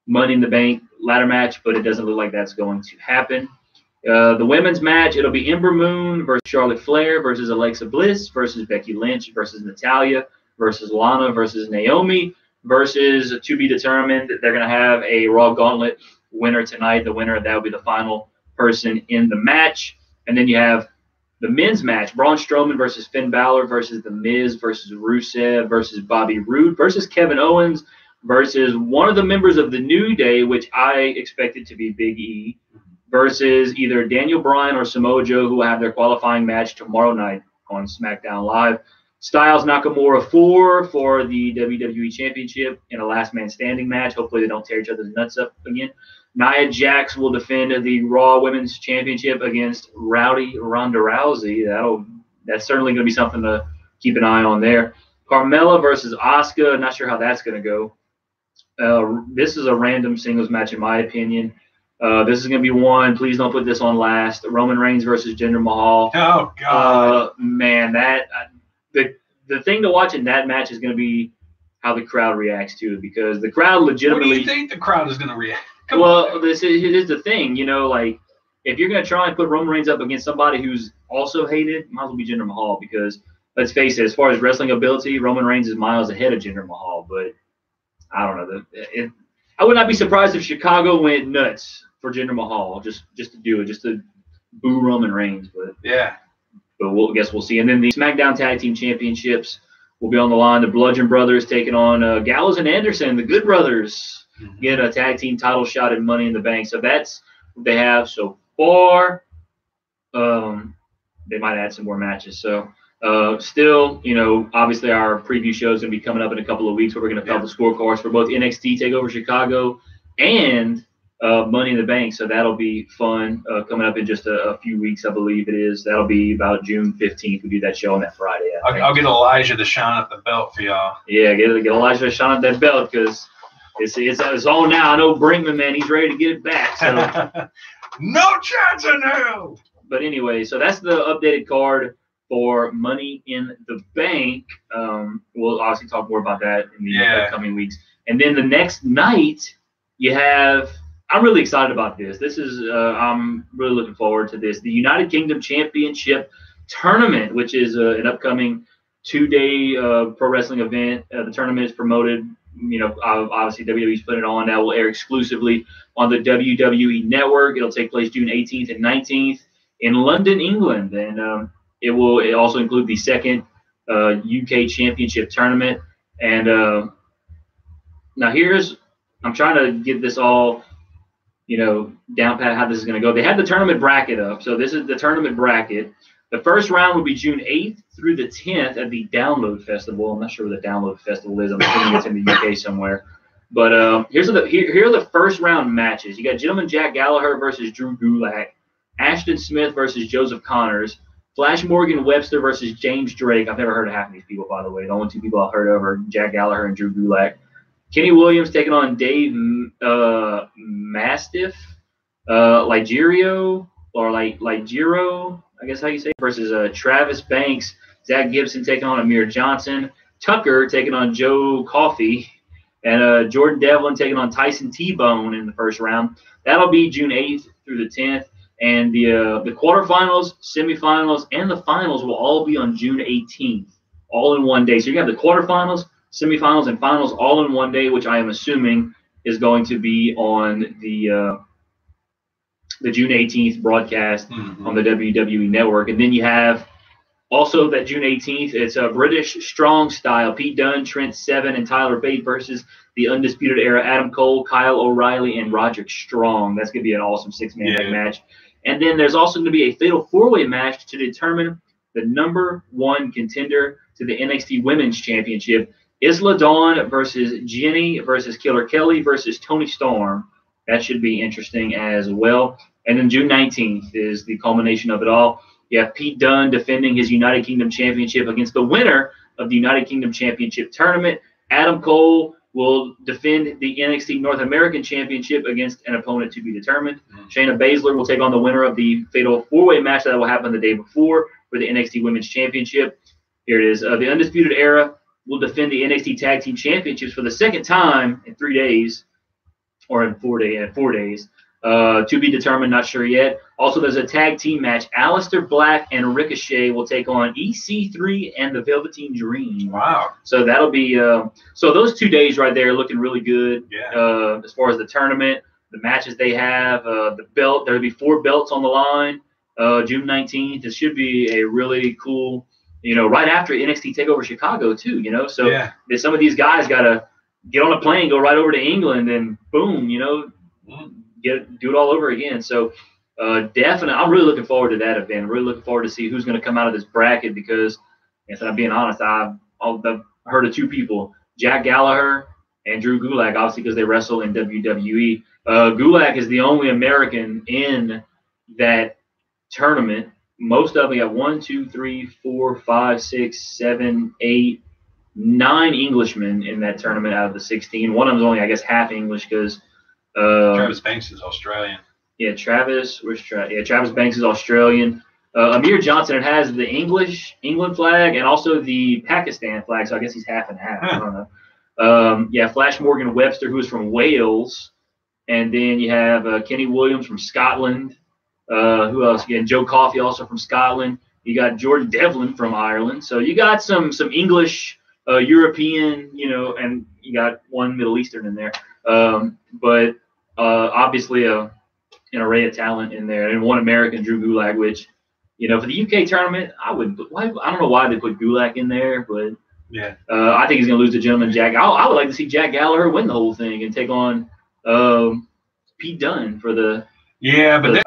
Money in the Bank ladder match, but it doesn't look like that's going to happen. The women's match, it'll be Ember Moon versus Charlotte Flair versus Alexa Bliss versus Becky Lynch versus Natalya versus Lana versus Naomi versus, to be determined, they're going to have a Raw Gauntlet winner tonight. The winner, that will be the final person in the match. And then you have the men's match, Braun Strowman versus Finn Balor versus The Miz versus Rusev versus Bobby Roode versus Kevin Owens versus one of the members of the New Day, which I expected to be Big E, versus either Daniel Bryan or Samoa Joe, who will have their qualifying match tomorrow night on SmackDown Live. Styles Nakamura 4 for the WWE Championship in a last man standing match. Hopefully they don't tear each other's nuts up again. Nia Jax will defend the Raw Women's Championship against Ronda Rousey. That's certainly going to be something to keep an eye on there. Carmella versus Asuka. Not sure how that's going to go. This is a random singles match in my opinion. This is going to be one. Please don't put this on last. Roman Reigns versus Jinder Mahal. Oh God, man, the thing to watch in that match is going to be how the crowd reacts to it, because the crowd legitimately. What do you think the crowd is going to react? This is the thing, like if you're going to try and put Roman Reigns up against somebody who's also hated, might as well be Jinder Mahal, because let's face it, as far as wrestling ability, Roman Reigns is miles ahead of Jinder Mahal. But I don't know. I would not be surprised if Chicago went nuts for Jinder Mahal just to do it, just to boo Roman Reigns. But yeah. But we'll see. And then the SmackDown Tag Team Championships will be on the line. The Bludgeon Brothers taking on Gallows and Anderson. The Good Brothers get a tag team title shot at Money in the Bank. So that's what they have so far. They might add some more matches. So still, obviously our preview show is going to be coming up in a couple of weeks where we're going to fill the scorecards for both NXT TakeOver Chicago and Money in the Bank. So that'll be fun coming up in just a few weeks, I believe it is. That'll be about June 15th. We do that show on that Friday. I'll get Elijah to shine up the belt for y'all. Yeah, get Elijah to shine up that belt because it's on now. I know Brinkman, man, he's ready to get it back. So. No chance in hell. But anyway, so that's the updated card for Money in the Bank. We'll obviously talk more about that in the upcoming weeks. And then the next night, you have – I'm really excited about this. This is I'm really looking forward to this. The United Kingdom Championship Tournament, which is an upcoming 2-day pro wrestling event. The tournament is promoted. Obviously WWE's putting it on. That will air exclusively on the WWE Network. It'll take place June 18th and 19th in London, England. And it also include the second UK Championship Tournament. And now I'm trying to get this all – down pat how this is going to go. They have the tournament bracket up. So this is the tournament bracket. The first round will be June 8th through the 10th at the Download Festival. I'm not sure where the Download Festival is. I'm assuming it's in the UK somewhere. But here are the first round matches. You got Gentleman Jack Gallagher versus Drew Gulak, Ashton Smith versus Joseph Connors, Flash Morgan Webster versus James Drake. I've never heard of half of these people, by the way. The only two people I've heard of are Jack Gallagher and Drew Gulak. Kenny Williams taking on Dave Mastiff, Ligero, I guess how you say it, versus Travis Banks, Zach Gibson taking on Amir Johnson, Tucker taking on Joe Coffey, and Jordan Devlin taking on Tyson T-Bone in the first round. That'll be June 8th through the 10th. And the quarterfinals, semifinals, and the finals will all be on June 18th, all in one day. So you have the quarterfinals, semifinals, and finals all in one day, which I am assuming is going to be on the June 18th broadcast on the WWE Network. And then you have also that June 18th, it's a British Strong Style. Pete Dunne, Trent Seven, and Tyler Bate versus the Undisputed Era, Adam Cole, Kyle O'Reilly, and Roderick Strong. That's going to be an awesome six-man match. And then there's also going to be a fatal four-way match to determine the number one contender to the NXT Women's Championship. Isla Dawn versus Jenny versus Killer Kelly versus Toni Storm. That should be interesting as well. And then June 19th is the culmination of it all. You have Pete Dunne defending his United Kingdom Championship against the winner of the United Kingdom Championship Tournament. Adam Cole will defend the NXT North American Championship against an opponent to be determined. Shayna Baszler will take on the winner of the fatal four-way match that will happen the day before for the NXT Women's Championship. Here it is. The Undisputed Era will defend the NXT Tag Team Championships for the second time in 3 days, or in 4 days. To be determined, not sure yet. Also, there's a tag team match. Aleister Black and Ricochet will take on EC3 and the Velveteen Dream. Wow. So that'll be so those 2 days right there are looking really good. Yeah. As far as the tournament, the matches they have, the belt, there'll be 4 belts on the line. June 19th. It should be a really cool, right after NXT TakeOver Chicago too. So some of these guys got to get on a plane, go right over to England, and boom, do it all over again. So definitely, I'm really looking forward to that event. I'm really looking forward to see who's going to come out of this bracket because, if I'm being honest, I've heard of 2 people, Jack Gallagher and Drew Gulak, obviously because they wrestle in WWE. Gulak is the only American in that tournament. Most of them got 1, 2, 3, 4, 5, 6, 7, 8, 9 Englishmen in that tournament out of the 16. One of them is only, I guess, half English because Travis Banks is Australian. Yeah, Travis Banks is Australian. Amir Johnson, it has the England flag and also the Pakistan flag, so I guess he's half and half. I don't know. Flash Morgan Webster, who is from Wales. And then you have Kenny Williams from Scotland. Who else? Again, Joe Coffey, also from Scotland. You got Jordan Devlin from Ireland. So you got some English, European, and you got one Middle Eastern in there. But obviously an array of talent in there, and one American, Drew Gulak, which, for the UK tournament, I don't know why they put Gulak in there, but yeah, I think he's going to lose to gentleman Jack. I would like to see Jack Gallagher win the whole thing and take on Pete Dunne for the. Yeah, but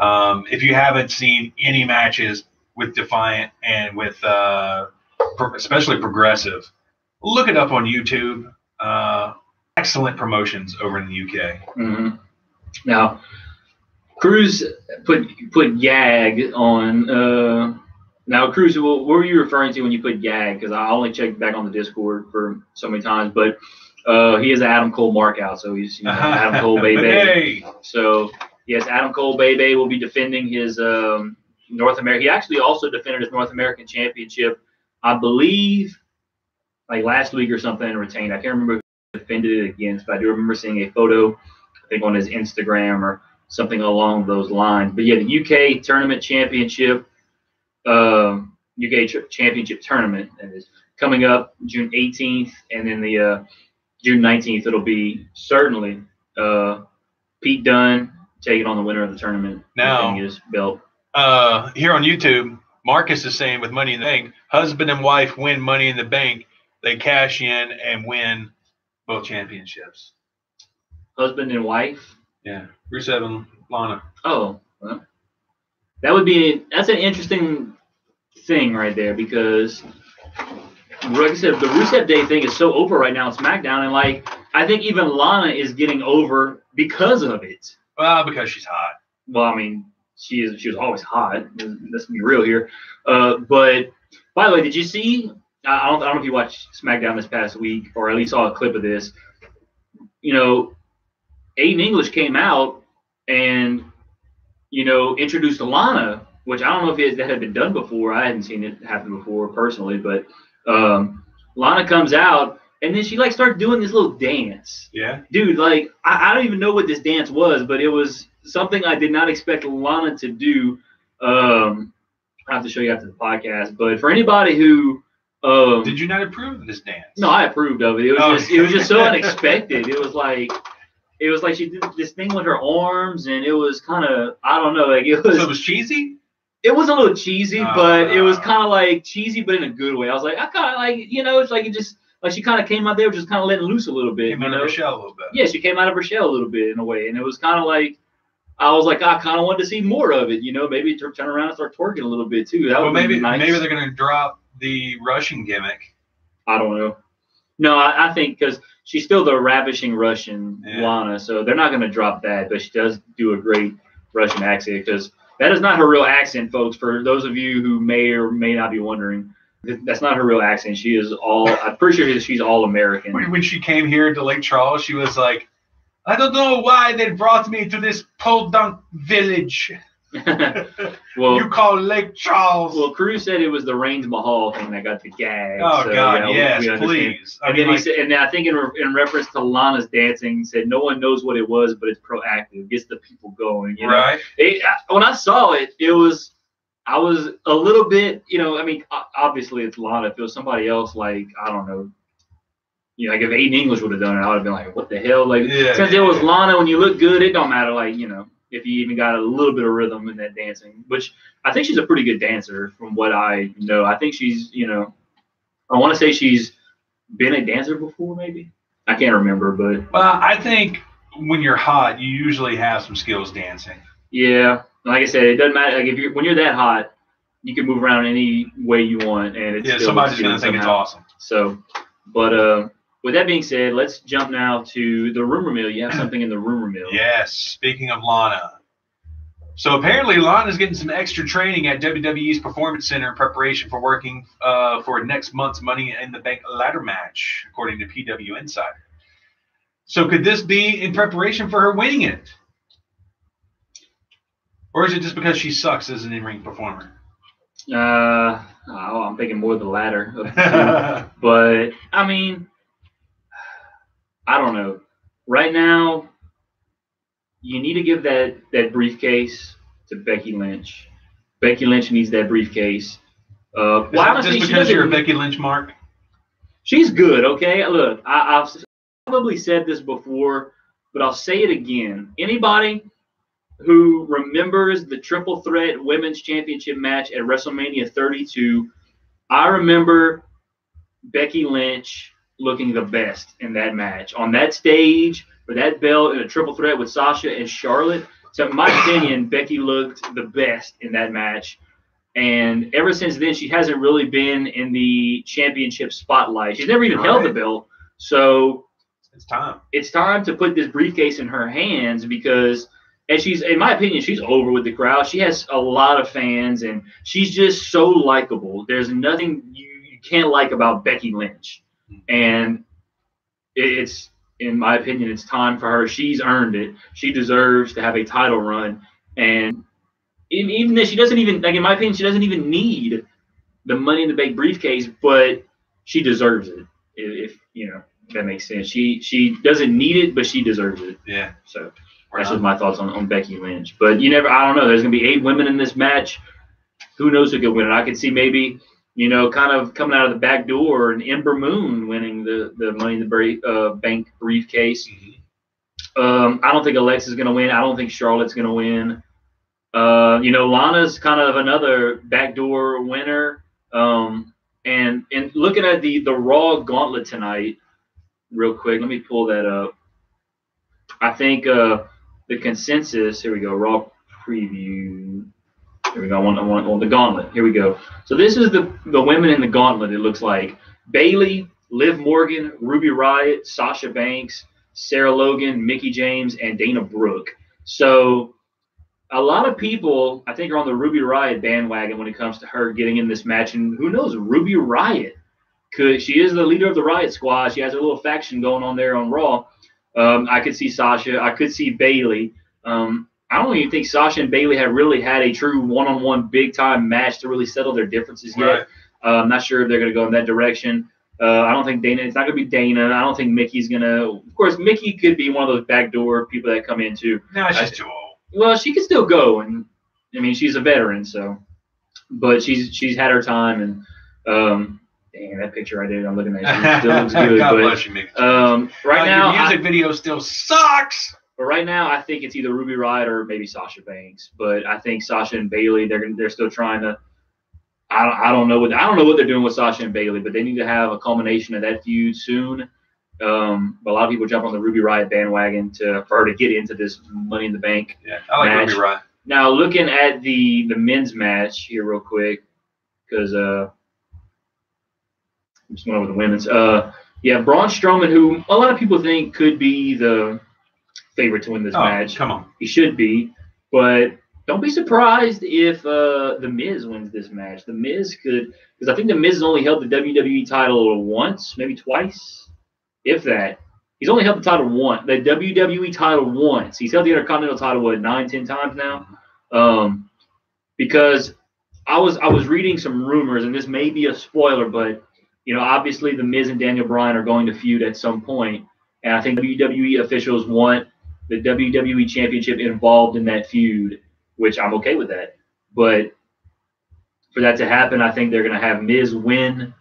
if you haven't seen any matches with Defiant and with especially Progressive, look it up on YouTube. Excellent promotions over in the UK. Mm-hmm. Now, Cruz put Yag on. Now, Cruz, what were you referring to when you put Yag? Because I only checked back on the Discord for so many times, but he is an Adam Cole markout, so he's Adam Cole Baby. So yes, Adam Cole Baby will be defending his North American. He actually also defended his North American Championship, I believe, like last week or something, and retained. I can't remember who he defended it against, but I do remember seeing a photo, I think on his Instagram or something along those lines. But yeah, the UK Tournament Championship. UK Championship Tournament that is coming up June 18th, and then the June 19th it'll be certainly Pete Dunne taking on the winner of the tournament. Now, his belt. Here on YouTube, Marcus is saying with Money in the Bank, husband and wife win Money in the Bank, they cash in and win both championships. Husband and wife. Yeah, Rusev and Lana. Oh, well, that's an interesting thing right there, because like I said, the Rusev Day thing is so over right now on SmackDown, and like I think even Lana is getting over because of it. Well, because she's hot. Well, I mean, she was always hot. Let's be real here. But by the way, did you see? I don't know if you watched SmackDown this past week, or at least saw a clip of this. Aiden English came out and introduced Lana, which I don't know if that had been done before. I hadn't seen it happen before personally, but Lana comes out and then she started doing this little dance. Yeah. Dude, I don't even know what this dance was, but it was something I did not expect Lana to do. I have to show you after the podcast, but for anybody who did you not approve of this dance? No, I approved of it. It was just so unexpected. It was like she did this thing with her arms, and it was kind of, I don't know, So it was cheesy? It was a little cheesy, but it was kind of cheesy, but in a good way. I was like, I kind of it's like it just, she kind of came out there just kind of letting loose a little bit. Came out of her shell a little bit. Yeah, she came out of her shell a little bit in a way, and it was kind of I was like, I kind of wanted to see more of it, maybe turn around and start twerking a little bit too. That would be nice. Maybe they're going to drop the Russian gimmick. I don't know. No, I think because she's still the ravishing Russian Lana, so they're not going to drop that. But she does do a great Russian accent, because that is not her real accent, folks. For those of you who may or may not be wondering, that's not her real accent. She is I'm pretty sure she's all American. When she came here to Lake Charles, she was like, I don't know why they brought me to this podunk village. Well, you call Lake Charles. Well, Cruz said it was the Reigns Mahal thing that got the gag. Oh, so, God, yes, please. And then he said, and I think in reference to Lana's dancing, he said no one knows what it was, but it's proactive, gets the people going. Right. When I saw it, I was a little bit, obviously it's Lana. If it was somebody else, I don't know. If Aiden English would have done it, I would have been like, what the hell? Since it was Lana, when you look good, it don't matter. If you even got a little bit of rhythm in that dancing, which I think she's a pretty good dancer from what I know. I think she's, I want to say she's been a dancer before, maybe. I can't remember, but. Well, I think when you're hot, you usually have some skills dancing. Yeah. Like I said, it doesn't matter. When you're that hot, you can move around any way you want. And it's somebody's going to think it's awesome. So, but, with that being said, let's jump now to the rumor mill. You have something in the rumor mill. Yes, speaking of Lana. So apparently Lana's getting some extra training at WWE's Performance Center in preparation for working for next month's Money in the Bank ladder match, according to PW Insider. So could this be in preparation for her winning it? Or is it just because she sucks as an in-ring performer? I'm thinking more the latter of the two. But, I don't know. Right now, you need to give that briefcase to Becky Lynch. Becky Lynch needs that briefcase. Just because you're a Becky Lynch mark? She's good, okay? Look, I've probably said this before, but I'll say it again. Anybody who remembers the triple threat women's championship match at WrestleMania 32, I remember Becky Lynch looking the best in that match. On that stage, for that belt in a triple threat with Sasha and Charlotte, so in my opinion, Becky looked the best in that match. And ever since then, she hasn't really been in the championship spotlight. She's never even held the belt. So it's time. It's time to put this briefcase in her hands because, and she's, in my opinion, she's over with the crowd. She has a lot of fans, and she's just so likable. There's nothing you can't like about Becky Lynch. And it's, in my opinion, it's time for her. She's earned it. She deserves to have a title run. And even if she doesn't even, like in my opinion, she doesn't even need the Money in the Bank briefcase, but she deserves it. If you know, if that makes sense. She doesn't need it, but she deserves it. Yeah. So that's just my thoughts on Becky Lynch. But you never, I don't know. There's gonna be 8 women in this match. Who knows who could win it? I could see maybe, you know, kind of coming out of the back door and Ember Moon winning the Money in the Bank briefcase. Mm-hmm. I don't think Alexa's gonna win. I don't think Charlotte's gonna win. You know, Lana's kind of another backdoor winner. And looking at the Raw Gauntlet tonight, real quick, let me pull that up. I think the consensus. Here we go. Raw preview. Here we go. I want the Gauntlet. Here we go. So this is the women in the Gauntlet. It looks like Bayley, Liv Morgan, Ruby Riott, Sasha Banks, Sarah Logan, Mickie James, and Dana Brooke. So a lot of people, I think, are on the Ruby Riott bandwagon when it comes to her getting in this match. And who knows, Ruby Riott, she is the leader of the Riott Squad. She has a little faction going on there on Raw. I could see Sasha. I could see Bayley. I don't even think Sasha and Bayley have really had a true one-on-one big-time match to really settle their differences yet. I'm not sure if they're going to go in that direction. I don't think Dana – it's not going to be Dana. I don't think Mickey's going to – of course, Mickie could be one of those backdoor people that come in too. No, she's too old. Well, she can still go, and I mean she's a veteran, so. But she's had her time, and dang, that picture right there I'm looking at still looks good. God but bless you, Mickey. right now, your music video still sucks. But right now, I think it's either Ruby Riott or maybe Sasha Banks. But I think Sasha and Bayley, they're still trying to. I don't know what they're doing with Sasha and Bayley, but they need to have a culmination of that feud soon. But a lot of people jump on the Ruby Riott bandwagon for her to get into this Money in the Bank. Yeah, I like match. Ruby Riott. Now looking at the men's match here real quick, because I'm just went over the women's. Yeah, Braun Strowman, who a lot of people think could be the favorite to win this match. Come on, he should be, but don't be surprised if the Miz wins this match. The Miz could, because I think the Miz has only held the WWE title once, maybe twice. If that, he's only held the title once, the WWE title once. He's held the Intercontinental title, what, 9-10 times now? Because I was reading some rumors, and this may be a spoiler, but you know, obviously the Miz and Daniel Bryan are going to feud at some point, and I think WWE officials want the WWE Championship involved in that feud, which I'm okay with that. But for that to happen, I think they're going to have Miz win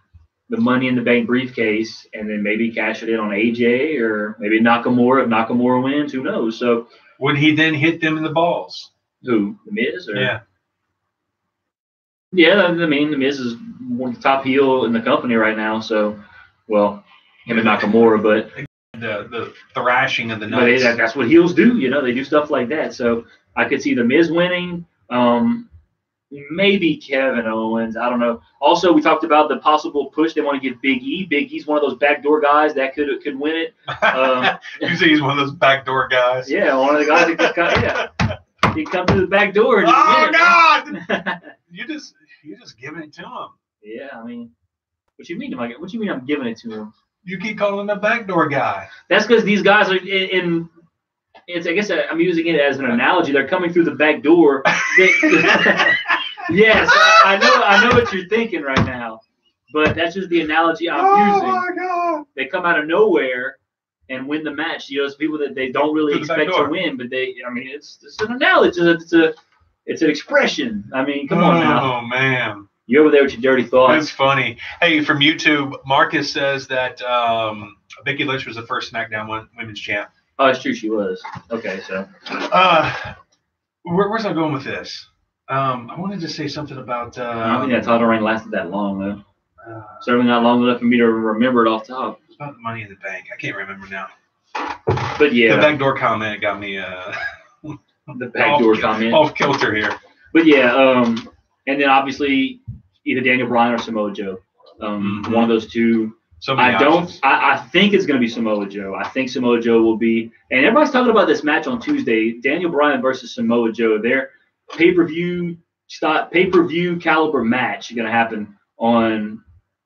the Money in the Bank briefcase, and then maybe cash it in on AJ or maybe Nakamura. If Nakamura wins, who knows? So would he then hit them in the balls? Who, the Miz? Or? Yeah. Yeah, I mean, the Miz is one of the top heel in the company right now. So, well, him and Nakamura, but the thrashing of the nuts. But that's what heels do. You know, they do stuff like that. So I could see the Miz winning. Maybe Kevin Owens. I don't know. Also, we talked about the possible push they want to give Big E. Big E's one of those backdoor guys that could win it. You say he's one of those backdoor guys? Yeah, one of the guys that just he'd come through the back door. And God! You just giving it to him. Yeah, I mean, what you mean? What you mean? I'm giving it to him? You keep calling him a backdoor guy. That's because these guys are in. It's, I guess I'm using it as an analogy. They're coming through the back door. Yes, I know what you're thinking right now, but that's just the analogy I'm using. My God. They come out of nowhere and win the match. You know, it's people that they don't really expect to win, but it's an analogy. It's an expression. I mean, come on now. Oh man. You over there with your dirty thoughts. It's funny. Hey, from YouTube, Marcus says that Becky Lynch was the first SmackDown Women's Champ. Oh, it's true. She was. Okay, so. Where's I going with this? I wanted to say something about. I don't think that title reign lasted that long, though. Certainly not long enough for me to remember it off top. It's about the Money in the Bank. I can't remember now. But yeah. The backdoor comment got me. The backdoor comment. Off kilter here. But yeah, and then obviously either Daniel Bryan or Samoa Joe. One of those two. I think it's going to be Samoa Joe. I think Samoa Joe will be, and everybody's talking about this match on Tuesday, Daniel Bryan versus Samoa Joe. Their pay-per-view caliber match is going to happen on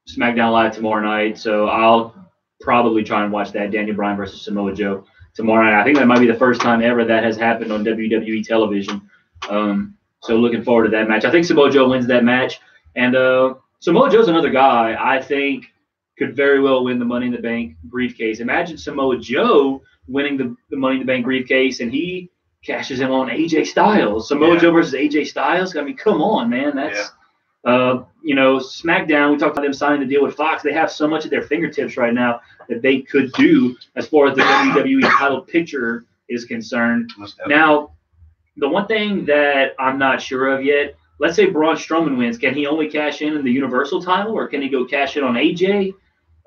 SmackDown Live tomorrow night. So I'll probably try and watch that, Daniel Bryan versus Samoa Joe tomorrow night. I think that might be the first time ever that has happened on WWE television. So looking forward to that match. I think Samoa Joe wins that match, and Samoa Joe's another guy I think could very well win the Money in the Bank briefcase. Imagine Samoa Joe winning the Money in the Bank briefcase, and he cashes in on AJ Styles. Samoa Joe versus AJ Styles. I mean, come on, man. That's SmackDown. We talked about them signing the deal with Fox. They have so much at their fingertips right now that they could do as far as the WWE title picture is concerned. Now, the one thing that I'm not sure of yet. Let's say Braun Strowman wins. Can he only cash in the Universal title, or can he go cash in on AJ?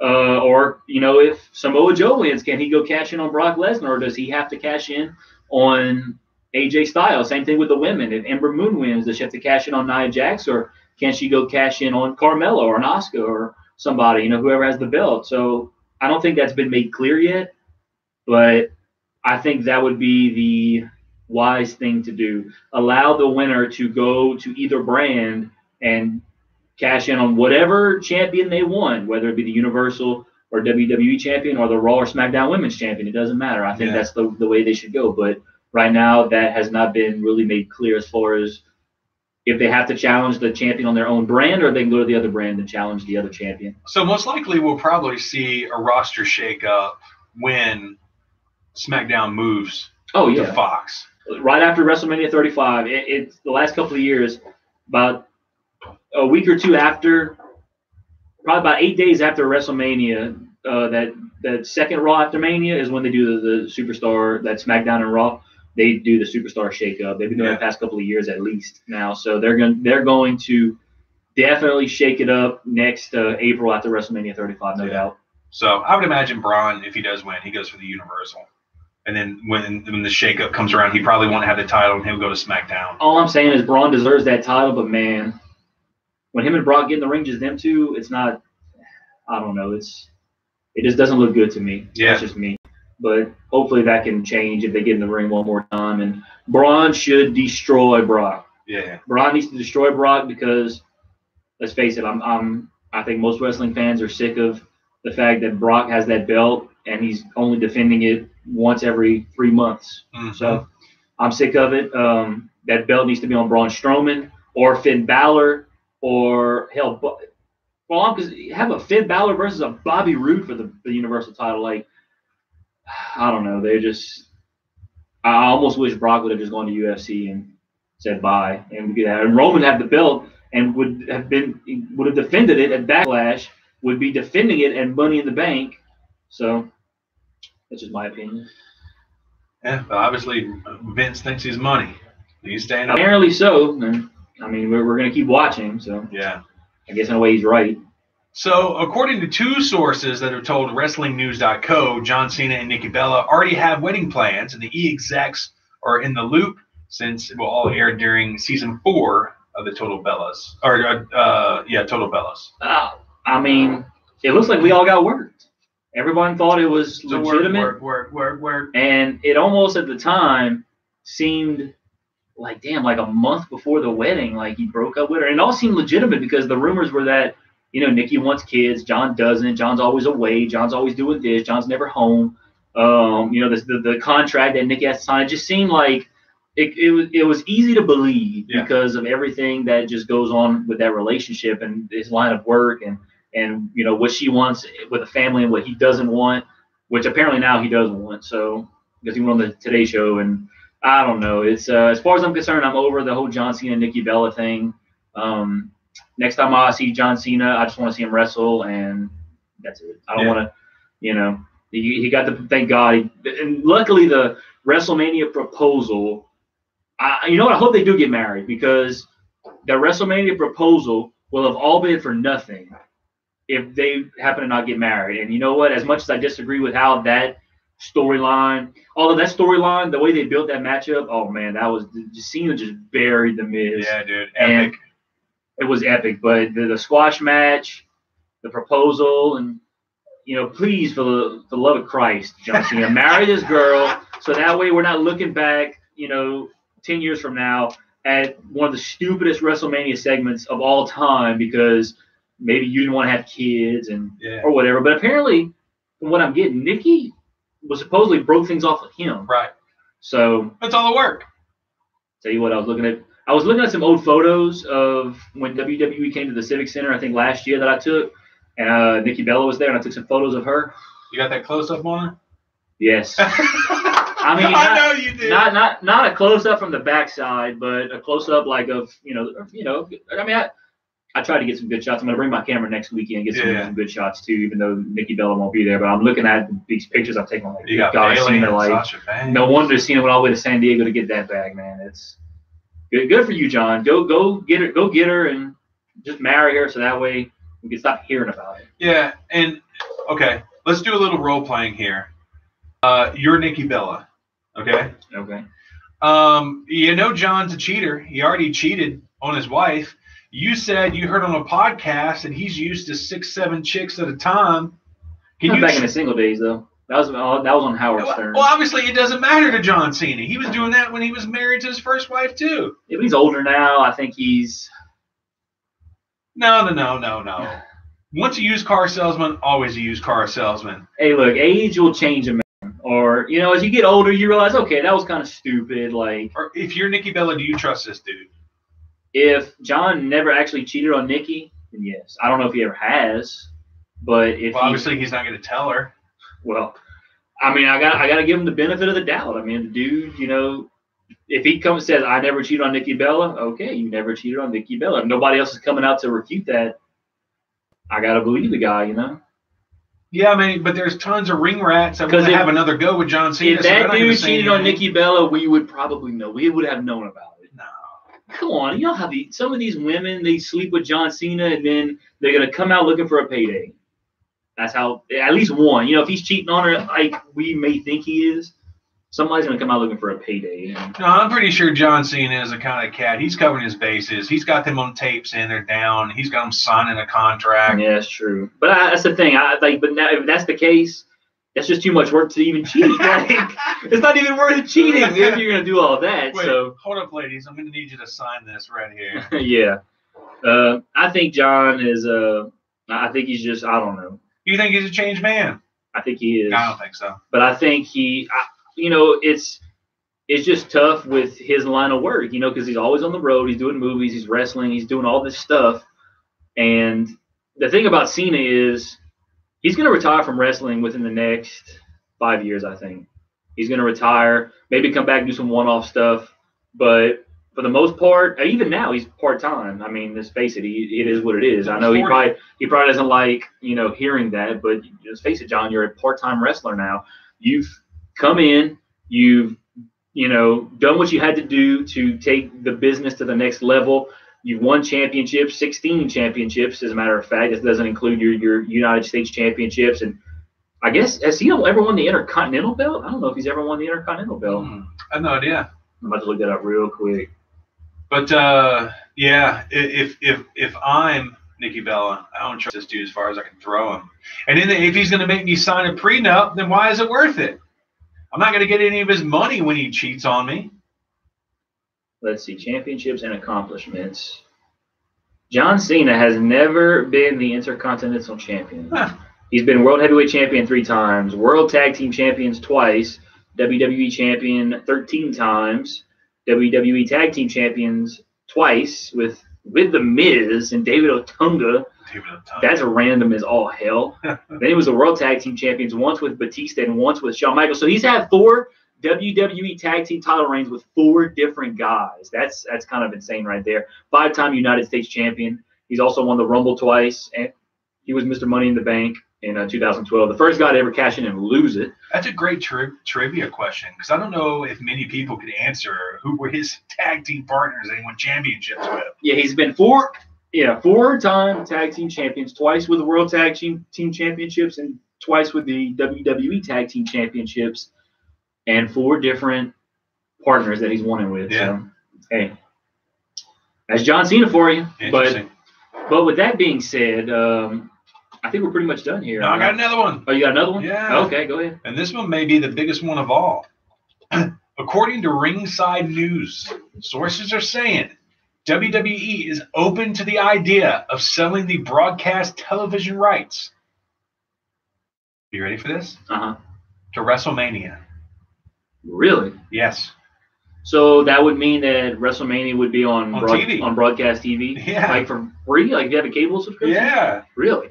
Or, if Samoa Joe wins, can he go cash in on Brock Lesnar, or does he have to cash in on AJ Styles? Same thing with the women. If Ember Moon wins, does she have to cash in on Nia Jax, or can she go cash in on Carmella or an Asuka or somebody, whoever has the belt? So I don't think that's been made clear yet, but I think that would be the wise thing to do. Allow the winner to go to either brand and cash in on whatever champion they won, whether it be the Universal or WWE champion or the Raw or SmackDown Women's champion. It doesn't matter. I think that's the way they should go. But right now, that has not been really made clear as far as if they have to challenge the champion on their own brand, or they can go to the other brand and challenge the other champion. So most likely we'll probably see a roster shakeup when SmackDown moves to Fox. Right after WrestleMania 35, it's the last couple of years, about a week or two after, probably about 8 days after WrestleMania, that second Raw after Mania is when they do the Superstar, that SmackDown and Raw. They do the Superstar shakeup. They've been doing it the past couple of years at least now. So they're going to definitely shake it up next April after WrestleMania 35, no doubt. So I would imagine Braun, if he does win, he goes for the Universal. And then when the shakeup comes around, he probably won't have the title, and he'll go to SmackDown. All I'm saying is Braun deserves that title, but man, when him and Brock get in the ring, just them two, it's not. I don't know. It just doesn't look good to me. Yeah. That's just me. But hopefully that can change if they get in the ring one more time. And Braun should destroy Brock. Yeah. Braun needs to destroy Brock because, let's face it, I think most wrestling fans are sick of the fact that Brock has that belt and he's only defending it once every 3 months. Mm-hmm. So I'm sick of it. That belt needs to be on Braun Strowman or Finn Balor or hell, because have a Finn Balor versus a Bobby Roode for the Universal title. Like, I don't know. I almost wish Brock would have just gone to UFC and said bye, and we could have, and Roman had the belt and would have defended it at Backlash, would be defending it at Money in the Bank. So that's just my opinion. Yeah, but obviously Vince thinks he's money. He's staying up. Apparently so. And I mean, we're going to keep watching. So yeah, I guess in a way he's right. So according to two sources that are told WrestlingNews.co, John Cena and Nikki Bella already have wedding plans, and the E-execs are in the loop since it will all air during season 4 of the Total Bellas. Total Bellas. I mean, it looks like we all got worked. Everyone thought it was legitimate. Work. And it almost at the time seemed like, damn, like a month before the wedding, like he broke up with her. And it all seemed legitimate because the rumors were that, Nikki wants kids, John doesn't. John's always away. John's always doing this. John's never home. The contract that Nikki has to sign, it just seemed like it was easy to believe because of everything that just goes on with that relationship and his line of work and what she wants with a family and what he doesn't want, which apparently now he doesn't want. So because he went on the Today Show, and I don't know. It's as far as I'm concerned, I'm over the whole John Cena and Nikki Bella thing. Next time I see John Cena, I just want to see him wrestle, and that's it. I don't want to, He got the thank God. And luckily, the WrestleMania proposal. You know what? I hope they do get married because the WrestleMania proposal will have all been for nothing if they happen to not get married. And you know what? As much as I disagree with how that storyline, although that storyline, the way they built that matchup, oh man, that was Cena just buried the Miz. Yeah, dude, epic. And it was epic. But the squash match, the proposal, and please, for the love of Christ, John Cena, marry this girl, so that way we're not looking back, 10 years from now at one of the stupidest WrestleMania segments of all time because maybe you didn't want to have kids or whatever. But apparently, from what I'm getting, Nikki was supposedly broke things off with him. Right. So that's all the work. Tell you what, I was looking at some old photos of when WWE came to the Civic Center, I think last year that I took, and Nikki Bella was there, and I took some photos of her. You got that close up on her? Yes. I mean, I know you did. Not a close up from the backside, but a close up like of I mean, I tried to get some good shots. I'm gonna bring my camera next weekend and get some good shots too, even though Nikki Bella won't be there. But I'm looking at these pictures I've taken. Like, you got Cena, like, no wonder Cena went all the way to San Diego to get that bag, man. It's good for you, John. Go get her, and just marry her, so that way we can stop hearing about it. Yeah, and okay, let's do a little role playing here. You're Nikki Bella. Okay. Okay. John's a cheater. He already cheated on his wife. You said you heard on a podcast that he's used to 6-7 chicks at a time. Back in the single days though. That was on Howard Stern. Well, obviously it doesn't matter to John Cena. He was doing that when he was married to his first wife too. Yeah, but he's older now. I think he's. No. Once a used car salesman, always a used car salesman. Hey, look, age will change a man. Or, as you get older, you realize, okay, that was kind of stupid. Like, or if you're Nikki Bella, do you trust this dude? If John never actually cheated on Nikki, then yes. I don't know if he ever has, but if obviously he's not going to tell her. Well, I mean, I got to give him the benefit of the doubt. I mean, the dude, if he comes and says, I never cheated on Nikki Bella, okay, you never cheated on Nikki Bella. If nobody else is coming out to refute that, I got to believe the guy, Yeah, I mean, but there's tons of ring rats that want to have another go with John Cena. If that dude cheated on Nikki Bella, we would probably know. We would have known about it. No. Come on. You know how some of these women, they sleep with John Cena, and then they're going to come out looking for a payday. That's how, at least one. If he's cheating on her like we may think he is, somebody's going to come out looking for a payday. No, I'm pretty sure John Cena is the kind of cat. He's covering his bases. He's got them on tapes and they're down. He's got them signing a contract. Yeah, that's true. But that's the thing. But now if that's the case, that's just too much work to even cheat. It's not even worth cheating if you're going to do all that. Wait, so hold up, ladies. I'm going to need you to sign this right here. Yeah. I think John is. I think he's just. I don't know. You think he's a changed man? I think he is. I don't think so. But I think it's just tough with his line of work, because he's always on the road. He's doing movies, he's wrestling, he's doing all this stuff. And the thing about Cena is he's going to retire from wrestling within the next 5 years, I think. He's going to retire, maybe come back and do some one-off stuff. But for the most part, even now, he's part-time. I mean, let's face it, it is what it is. I know he probably doesn't like, hearing that. But let's face it, John, you're a part-time wrestler now. You've come in, you've done what you had to do to take the business to the next level. You've won championships, 16 championships, as a matter of fact. This doesn't include your United States championships. And I guess, has he ever won the Intercontinental belt? I don't know if he's ever won the Intercontinental belt. I have no idea. I'm about to look that up real quick. But yeah, if I'm Nikki Bella, I don't trust this dude as far as I can throw him. And then if he's going to make me sign a prenup, then why is it worth it? I'm not going to get any of his money when he cheats on me. Let's see, championships and accomplishments. John Cena has never been the Intercontinental Champion. Huh. He's been World Heavyweight Champion 3 times, World Tag Team Champions twice, WWE Champion 13 times, WWE Tag Team Champions twice with The Miz and David Otunga. That's random as all hell. Then he was the World Tag Team Champions once with Batista and once with Shawn Michaels. So he's had 4 WWE Tag Team title reigns with 4 different guys. That's kind of insane right there. 5-time United States Champion. He's also won the Rumble twice, and he was Mr. Money in the Bank. in 2012. The first guy to ever cash in and lose it. That's a great trivia question, because I don't know if many people could answer who were his tag team partners and he won championships with. Yeah, he's been four-time tag team champions, twice with the World Tag Team Championships and twice with the WWE Tag Team Championships, and 4 different partners that he's won it with. Yeah. So, hey, that's John Cena for you. Interesting. But with that being said, I think we're pretty much done here. No, I got another one. Oh, you got another one? Yeah. Okay, go ahead. And this one may be the biggest one of all. According to Ringside News, sources are saying WWE is open to the idea of selling the broadcast television rights. You ready for this? Uh-huh. To WrestleMania. Really? Yes. So that would mean that WrestleMania would be on TV. On broadcast TV? Yeah. Like for free? Like if you have a cable subscription? Yeah. Really?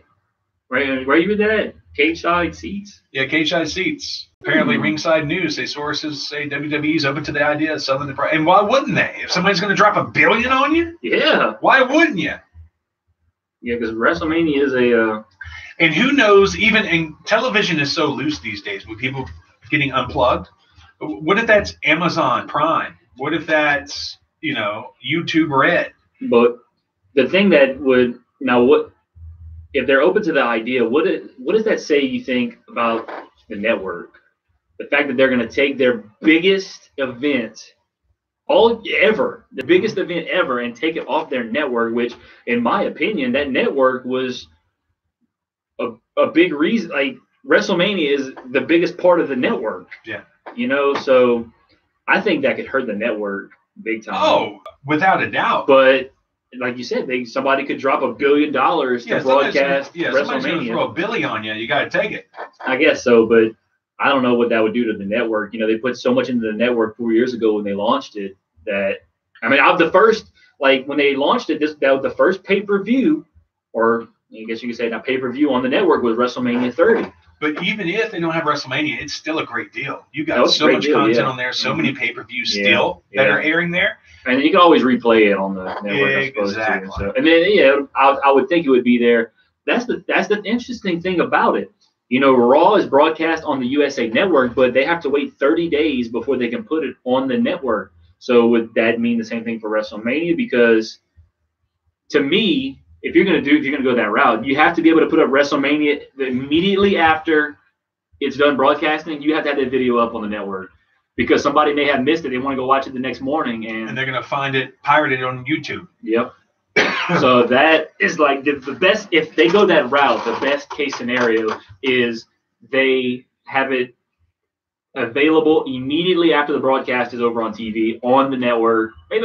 Where you with that? Cage side seats? Yeah, cage-side seats. Apparently, Ringside News, sources say WWE is open to the idea of selling the and why wouldn't they? If somebody's going to drop $1 billion on you? Yeah. Why wouldn't you? Yeah, because WrestleMania is a... And who knows, even and television is so loose these days with people getting unplugged. What if that's Amazon Prime? What if that's, YouTube Red? But the thing that would... Now, what... If they're open to the idea, what does that say, you think, about the network? The fact that they're going to take their biggest event the biggest event ever, and take it off their network, which, in my opinion, that network was a big reason. Like, WrestleMania is the biggest part of the network. Yeah. So I think that could hurt the network big time. Oh, without a doubt. But like you said, somebody could drop $1 billion to broadcast WrestleMania. Somebody's going to throw $1 billion on you. You got to take it. I guess so, but I don't know what that would do to the network. They put so much into the network 4 years ago when they launched it that, when they launched it, that was the first pay-per-view, or I guess you could say now pay-per-view on the network was WrestleMania 30. But even if they don't have WrestleMania, it's still a great deal. You got so much content on there, so many pay-per-views still that are airing there. And then you can always replay it on the network, I suppose, exactly. too. So, and then, I would think it would be there. That's the interesting thing about it. Raw is broadcast on the USA Network, but they have to wait 30 days before they can put it on the network. So would that mean the same thing for WrestleMania? Because to me, if you're going to go that route, you have to be able to put up WrestleMania immediately after it's done broadcasting. You have to have that video up on the network, because somebody may have missed it. They want to go watch it the next morning, and they're going to find it pirated on YouTube. Yep. So that is like the best. If they go that route, the best case scenario is they have it available immediately after the broadcast is over on TV on the network. Maybe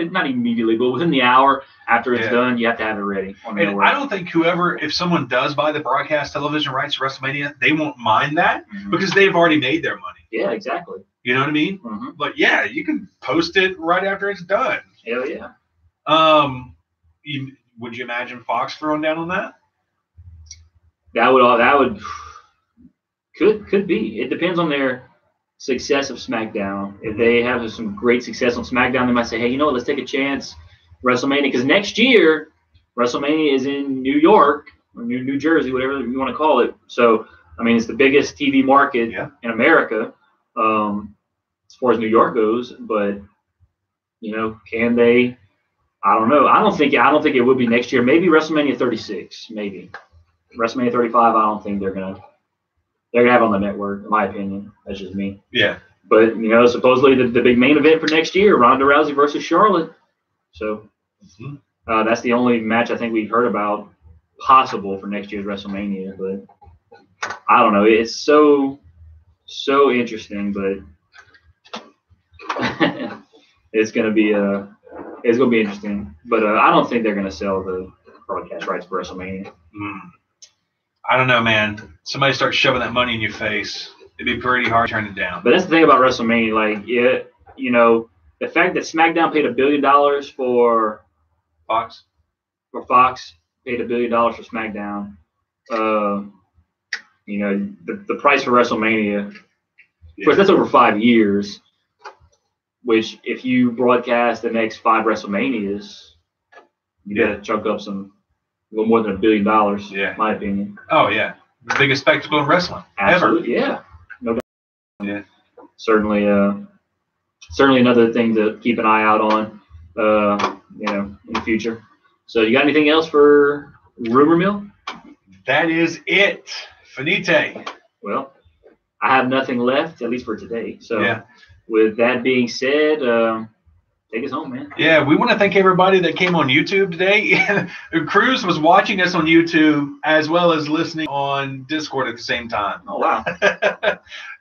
not immediately, but within the hour after it's done, you have to have it ready on the network. I don't think if someone does buy the broadcast television rights to WrestleMania, they won't mind that because they've already made their money. Yeah, exactly. You know what I mean? Mm-hmm. But yeah, you can post it right after it's done. Hell yeah. Would you imagine Fox throwing down on that? That would could be. It depends on their success of SmackDown. If they have some great success on SmackDown, they might say, hey, let's take a chance. WrestleMania, because next year WrestleMania is in New York or New Jersey, whatever you want to call it. So it's the biggest TV market in America, as far as New York goes. But can they? I don't know. I don't think it would be next year. Maybe WrestleMania 36. Maybe WrestleMania 35. I don't think they're gonna have on the network. In my opinion, that's just me. Yeah. But supposedly the big main event for next year, Ronda Rousey versus Charlotte. So that's the only match I think we've heard about possible for next year's WrestleMania. But I don't know. It's so interesting, but it's gonna be interesting. But I don't think they're gonna sell the broadcast rights for WrestleMania. I don't know, man. Somebody starts shoving that money in your face, it'd be pretty hard to turn it down. But that's the thing about WrestleMania. Like, the fact that SmackDown paid $1 billion for Fox, paid $1 billion for SmackDown. The price for WrestleMania, of course, that's over 5 years. Which, if you broadcast the next 5 WrestleManias, you got to chunk up a little more than $1 billion. Yeah, in my opinion. Oh yeah, the biggest spectacle in wrestling Absolutely, yeah. No doubt. Yeah. Certainly, certainly another thing to keep an eye out on, in the future. So you got anything else for Rumor Mill? That is it. Finite. Well, I have nothing left, at least for today. So Yeah. with that being said, take us home, man. Yeah, we want to thank everybody that came on YouTube today. Cruz was watching us on YouTube as well as listening on Discord at the same time. Oh wow!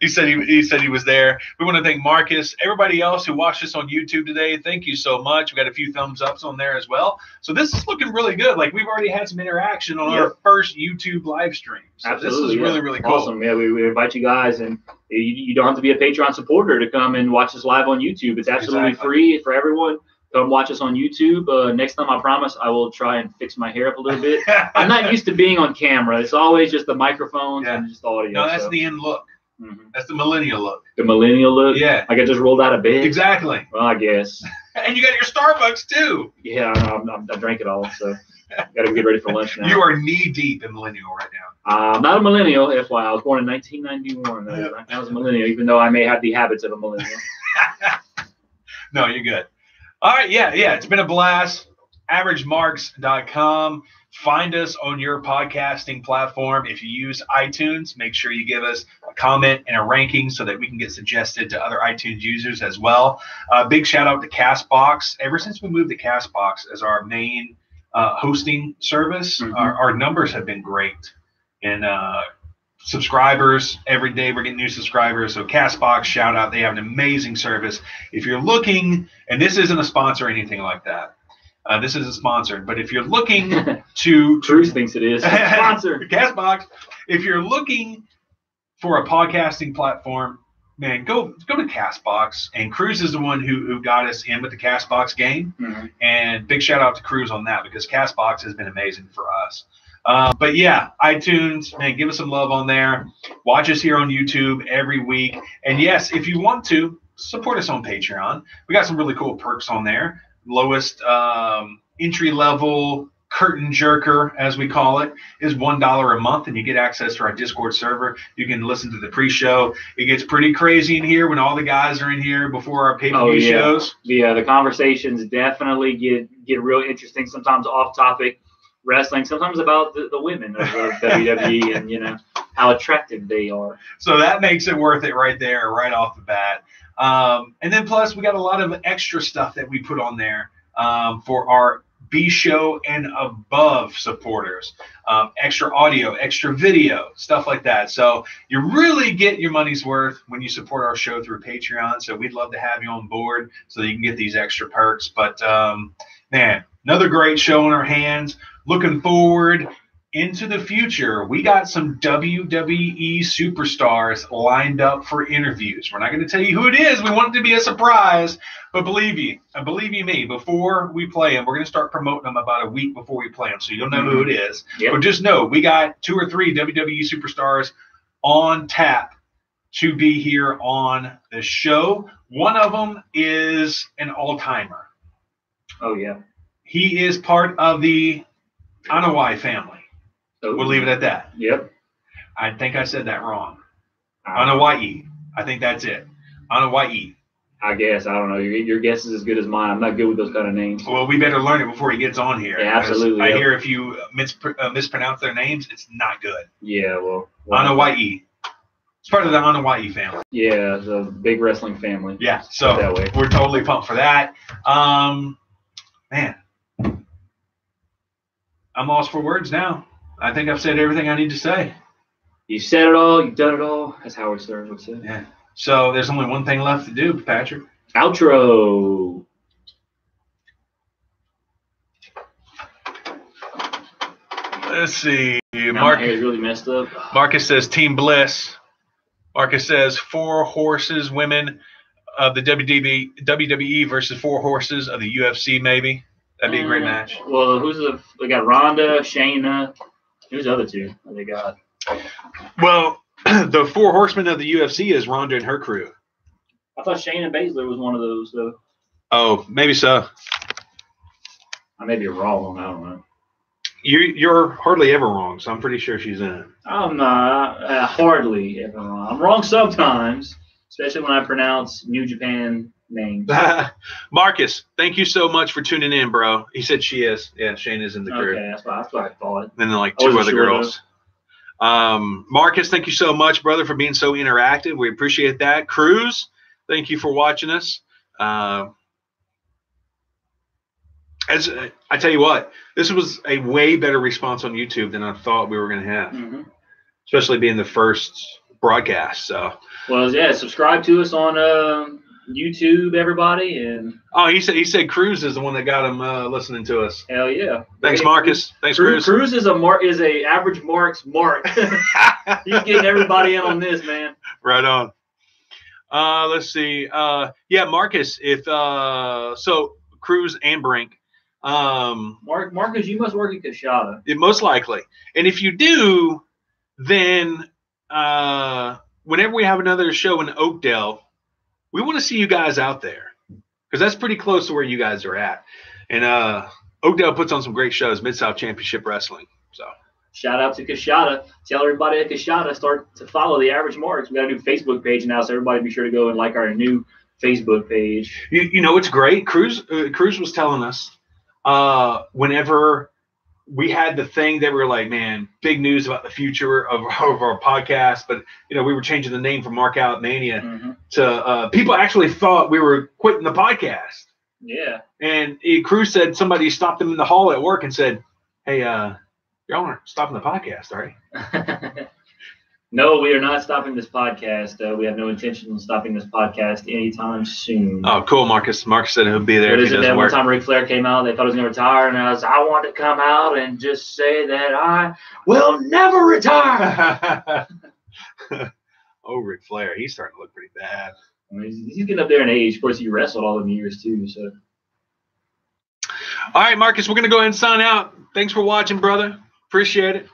he said he was there. We want to thank Marcus, everybody else who watched us on YouTube today. Thank you so much. We got a few thumbs ups on there as well. So this is looking really good. Like we've already had some interaction on our first YouTube live stream. So Absolutely, this is really, really cool. Awesome. Yeah, we invite you guys, and you don't have to be a Patreon supporter to come and watch us live on YouTube. It's absolutely free for everyone. Come watch us on YouTube. Next time, I promise, I will try and fix my hair up a little bit. I'm not used to being on camera. It's always just the microphones and just audio. No, that's the end look. Mm-hmm. That's the millennial look. The millennial look? Yeah. Like I just rolled out of bed? Exactly. Well, I guess. And you got your Starbucks, too. Yeah, I drank it all, so got to get ready for lunch now. You are knee-deep in millennial right now. I'm not a millennial, FYI. I was born in 1991. I was a millennial, even though I may have the habits of a millennial. No, you're good. All right, yeah. It's been a blast. AverageMarks.com. Find us on your podcasting platform. If you use iTunes, make sure you give us a comment and a ranking so that we can get suggested to other iTunes users as well. Big shout out to CastBox. Ever since we moved to CastBox as our main hosting service, our numbers have been great. And subscribers, every day we're getting new subscribers. So CastBox, shout out. They have an amazing service. If you're looking, and this isn't a sponsor or anything like that. This isn't sponsored, but if you're looking to Cruz thinks it is sponsor CastBox, if you're looking for a podcasting platform, man, go to CastBox. And Cruz is the one who got us in with the CastBox game. And big shout out to Cruz on that because CastBox has been amazing for us. But yeah, iTunes, man, give us some love on there. Watch us here on YouTube every week. And yes, if you want to, support us on Patreon. We got some really cool perks on there. Lowest entry-level curtain jerker, as we call it, is $1 a month, and you get access to our Discord server. You can listen to the pre-show. It gets pretty crazy in here when all the guys are in here before our pay-per-view shows. Yeah, the conversations definitely get real interesting, sometimes off-topic wrestling, sometimes about the women of WWE and, how attractive they are. So that makes it worth it right there, right off the bat. And then plus we got a lot of extra stuff that we put on there for our B show and above supporters, extra audio, extra video, stuff like that. So you really get your money's worth when you support our show through Patreon. So we'd love to have you on board so that you can get these extra perks. But man, another great show in our hands. Looking forward into the future. We got some WWE superstars lined up for interviews. We're not going to tell you who it is. We want it to be a surprise. But believe you me, before we play them, we're going to start promoting them about a week before we play them. So you'll know who it is. Yep. But just know we got 2 or 3 WWE superstars on tap to be here on the show. One of them is an all-timer. Oh, yeah. He is part of the Anawai family. We'll leave it at that. Yep. I think I said that wrong. Anawai. I think that's it. Anawai. I guess. I don't know. Your guess is as good as mine. I'm not good with those kind of names. Well, we better learn it before he gets on here. Yeah, absolutely. I hear if you mispronounce their names, it's not good. Yeah, well. Anawai. It's part of the Anawai family. Yeah, the big wrestling family. Yeah, so that way. We're totally pumped for that. Man. I'm lost for words now. I think I've said everything I need to say. You said it all. You've done it all. As Howard Stern would say. Yeah. So there's only one thing left to do, Patrick. Outro. Let's see. My hair is really messed up. Marcus says Team Bliss. Marcus says 4 horses women of the WWE versus 4 horses of the UFC, maybe. That'd be a great match. Well, we got Ronda, Shayna. Who's the other 2 that they got? Well, the 4 horsemen of the UFC is Ronda and her crew. I thought Shayna Baszler was one of those, though. Oh, maybe so. I may be wrong. I don't know. You're hardly ever wrong, so I'm pretty sure she's in it. I'm hardly ever wrong. I'm wrong sometimes, especially when I pronounce New Japan names. Marcus, thank you so much for tuning in, bro. He said she is. Yeah, Shane is in the group. Okay, that's what I thought. And then like two other girls. Marcus, thank you so much, brother, for being so interactive. We appreciate that. Cruz, thank you for watching us. As I tell you what, this was a way better response on YouTube than I thought we were going to have, especially being the first broadcast. So, well, yeah, subscribe to us on YouTube, everybody. And he said Cruz is the one that got him listening to us. Hell yeah! Thanks, Marcus. Thanks, Cruz. Cruz is a AverageMarks mark. He's getting everybody in on this, man. Right on. Let's see. Yeah, Marcus. If so, Cruz and Brink. Marcus, you must work at Kashada. Most likely. And if you do, then whenever we have another show in Oakdale, we want to see you guys out there because that's pretty close to where you guys are at. And Oakdale puts on some great shows, Mid-South Championship Wrestling. So shout out to Kashada. Tell everybody at Kashada start to follow the Average Marks. We got a new Facebook page now, so everybody be sure to go and like our new Facebook page. You know what's great? Cruz was telling us whenever we had the thing that we were like, man, big news about the future of our podcast, but we were changing the name from Mark Out Mania to people actually thought we were quitting the podcast. Yeah. And Cruz said somebody stopped him in the hall at work and said, hey, y'all aren't stopping the podcast, are you? No, we are not stopping this podcast. We have no intention of stopping this podcast anytime soon. Oh, cool, Marcus. Marcus said he'll be there. What if is he it doesn't that work. one time Ric Flair came out, they thought he was going to retire, and I wanted to come out and just say that I will never retire. Oh, Ric Flair, he's starting to look pretty bad. I mean, he's getting up there in age. Of course, he wrestled all them years too. So, all right, Marcus, we're going to go ahead and sign out. Thanks for watching, brother. Appreciate it.